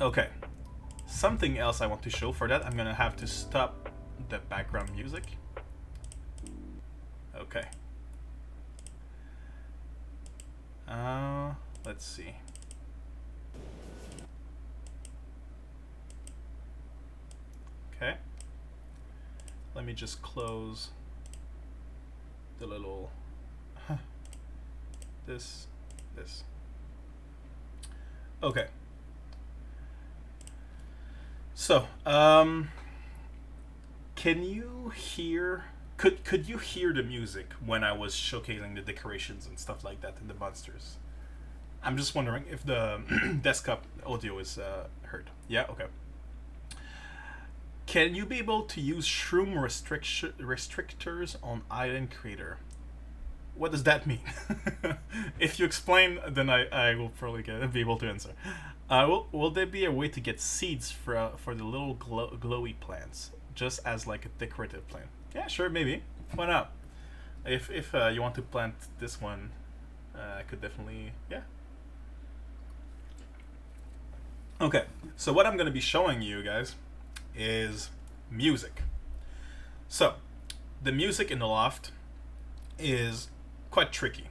Okay, something else I want to show. For that, I'm gonna have to stop the background music. Okay. Let's see. Okay. Let me just close the little this. Okay. So, can you hear? Could you hear the music when I was showcasing the decorations and stuff like that in the monsters? I'm just wondering if the desktop audio is heard. Yeah. Okay. Can you be able to use shroom restrictors on Island Creator? what does that mean? If you explain, then I will probably be able to answer. Will there be a way to get seeds for the little glowy plants, just as like a decorative plant? Yeah, sure, maybe. Why not? If you want to plant this one, I could definitely, yeah. Okay, so what I'm going to be showing you guys is music. So, the music in the loft is quite tricky,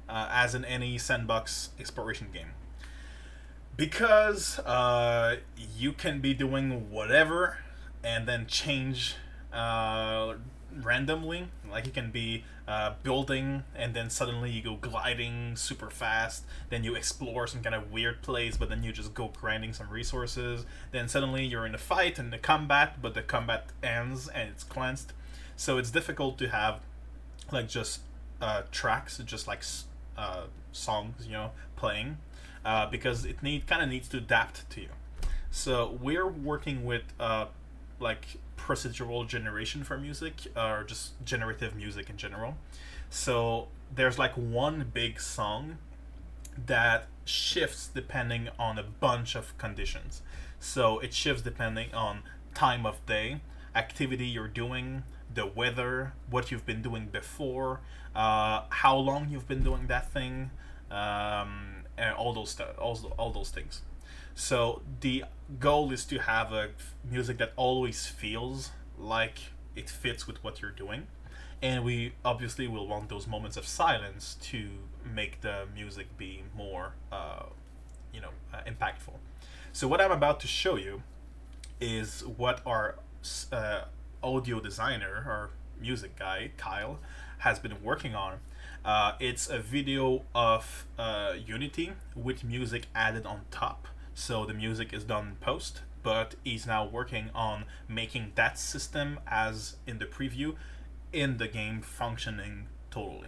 as in any sandbox exploration game. Because you can be doing whatever and then change randomly. Like you can be building and then suddenly you go gliding super fast. Then you explore some kind of weird place, but then you just go grinding some resources. Then suddenly you're in a fight and the combat, but the combat ends and it's cleansed. So it's difficult to have like just tracks, just like songs, playing, because it kind of needs to adapt to you. So we're working with like procedural generation for music, or just generative music in general. So there's like one big song that shifts depending on a bunch of conditions. So it shifts depending on time of day, activity you're doing, the weather, what you've been doing before, how long you've been doing that thing, and all those things. So the goal is to have a music that always feels like it fits with what you're doing, and we obviously will want those moments of silence to make the music be more, impactful. So what I'm about to show you is what our audio designer or music guy Kyle has been working on. It's a video of Unity with music added on top. So the music is done in post, but he's now working on making that system, as in the preview, in the game functioning totally.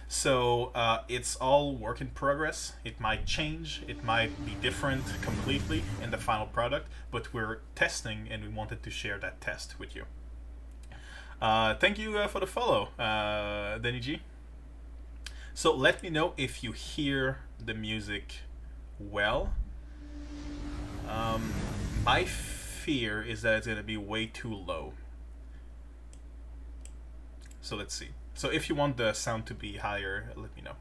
So it's all work in progress. It might change, it might be different completely in the final product, but we're testing and we wanted to share that test with you. Thank you for the follow, Denny G. So let me know if you hear the music well. My fear is that it's going to be way too low. So let's see. So if you want the sound to be higher, let me know.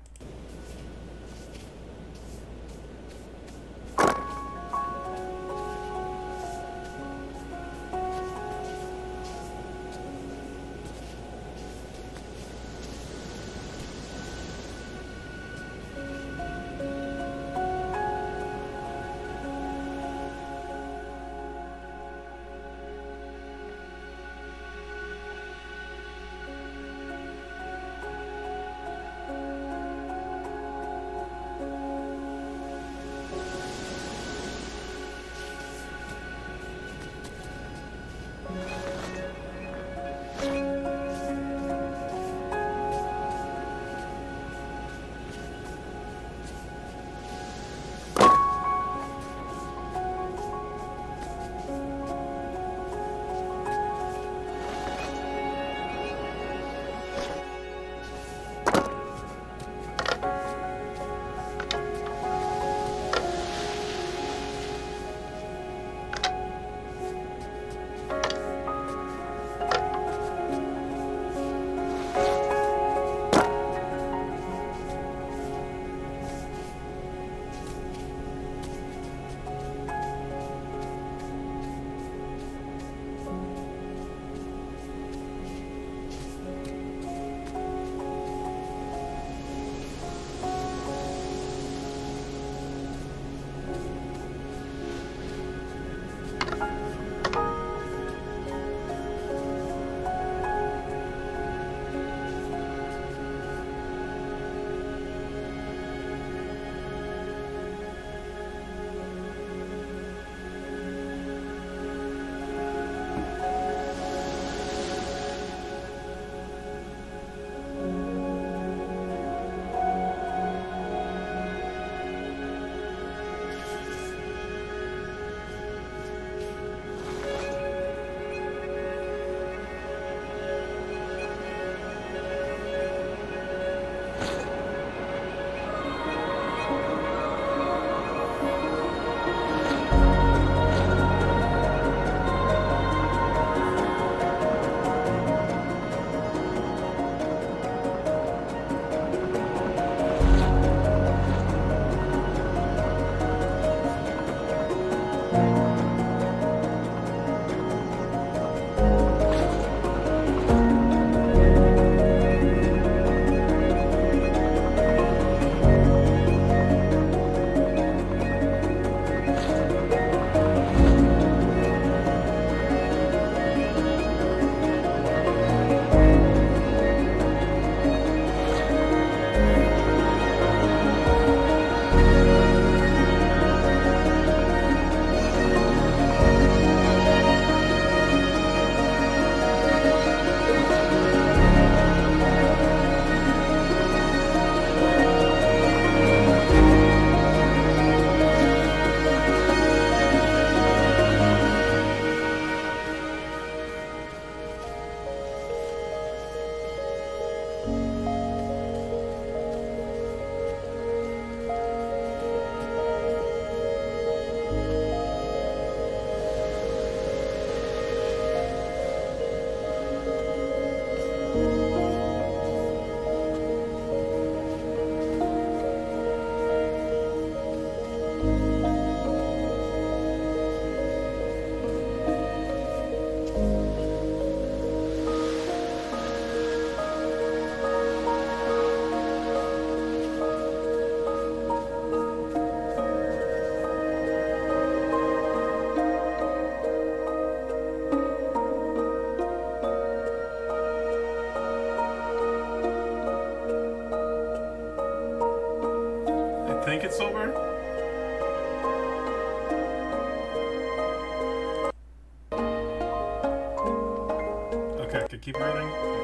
Okay, keep reading. Okay.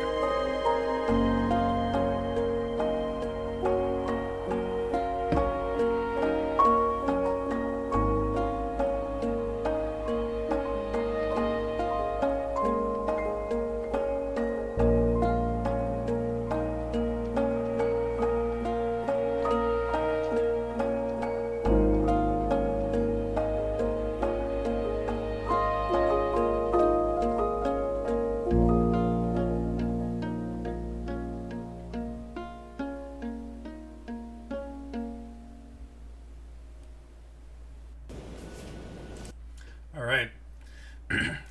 All right.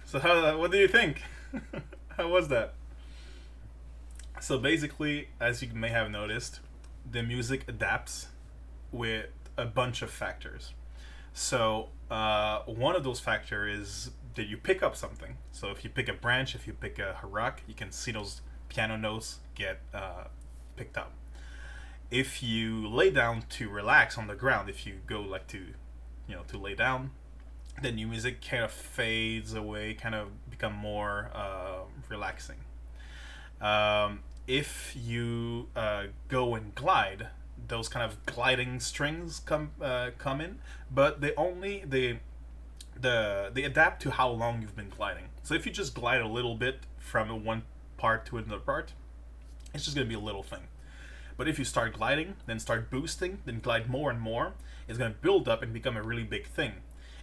So what do you think? How was that? So basically, as you may have noticed, the music adapts with a bunch of factors. So one of those factors is that you pick up something. So if you pick a branch, if you pick a rock, you can see those piano notes get picked up. If you lay down to relax on the ground, if you go like to, to lay down, the new music kind of fades away, kind of become more relaxing. If you go and glide, those kind of gliding strings come in, but they adapt to how long you've been gliding. So if you just glide a little bit from one part to another part, it's just gonna be a little thing. But if you start gliding, then start boosting, then glide more and more, it's gonna build up and become a really big thing.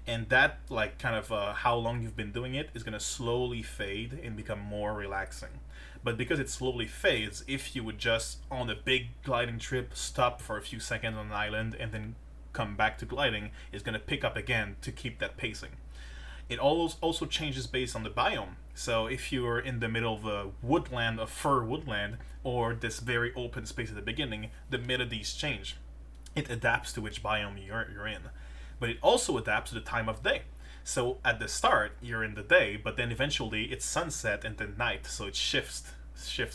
And that, like, kind of how long you've been doing it is gonna slowly fade and become more relaxing. But because it slowly fades, if you would just on a big gliding trip stop for a few seconds on an island and then come back to gliding, it's gonna pick up again to keep that pacing. It also changes based on the biome. So if you're in the middle of a woodland, a fir woodland, or this very open space at the beginning, the melodies change. It adapts to which biome you're in. But it also adapts to the time of day. So at the start, you're in the day, but then eventually it's sunset and then night, so it shifts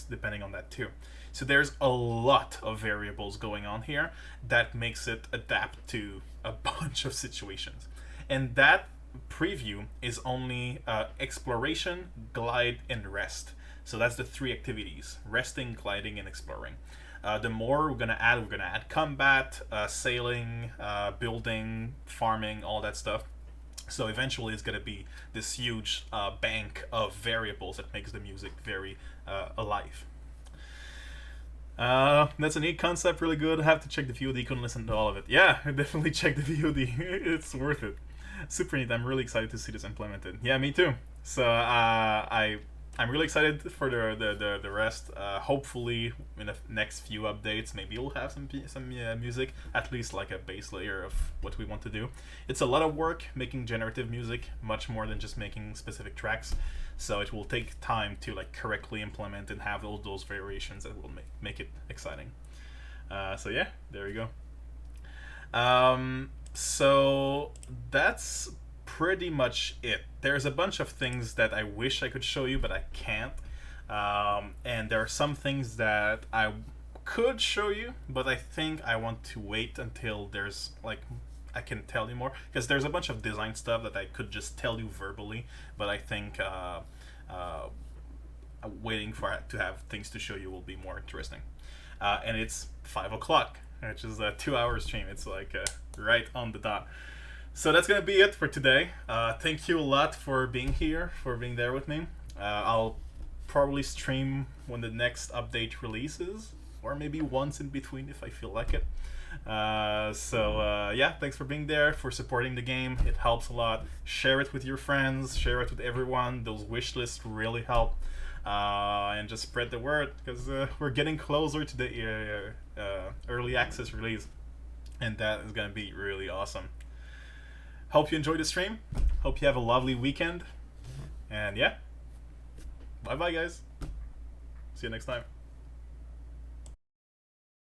depending on that too. So there's a lot of variables going on here that makes it adapt to a bunch of situations. And that preview is only exploration, glide, and rest. So that's the three activities: resting, gliding, and exploring. The more we're gonna add combat, sailing, building, farming, all that stuff. So eventually, it's gonna be this huge bank of variables that makes the music very alive. That's a neat concept, really good. I have to check the VOD. You couldn't listen to all of it. Yeah, definitely check the VOD. It's worth it. Super neat. I'm really excited to see this implemented. Yeah, me too. So I'm really excited for the rest. Hopefully, in the next few updates, maybe we'll have some music, at least like a base layer of what we want to do. It's a lot of work making generative music, much more than just making specific tracks. So it will take time to like correctly implement and have all those variations that will make it exciting. So yeah, there we go. So that's pretty much it. There's a bunch of things that I wish I could show you, but I can't. And there are some things that I could show you, but I think I want to wait until there's like I can tell you more, because there's a bunch of design stuff that I could just tell you verbally, but I think waiting to have things to show you will be more interesting. And it's 5 o'clock, which is a 2-hour stream. It's like right on the dot. So that's gonna be it for today. Thank you a lot for being here, for being there with me. I'll probably stream when the next update releases, or maybe once in between if I feel like it. Yeah, thanks for being there, for supporting the game. It helps a lot. Share it with your friends, share it with everyone. Those wish lists really help. And just spread the word, because we're getting closer to the early access release, and that is gonna be really awesome. Hope you enjoyed the stream. Hope you have a lovely weekend. And yeah, bye bye guys. See you next time.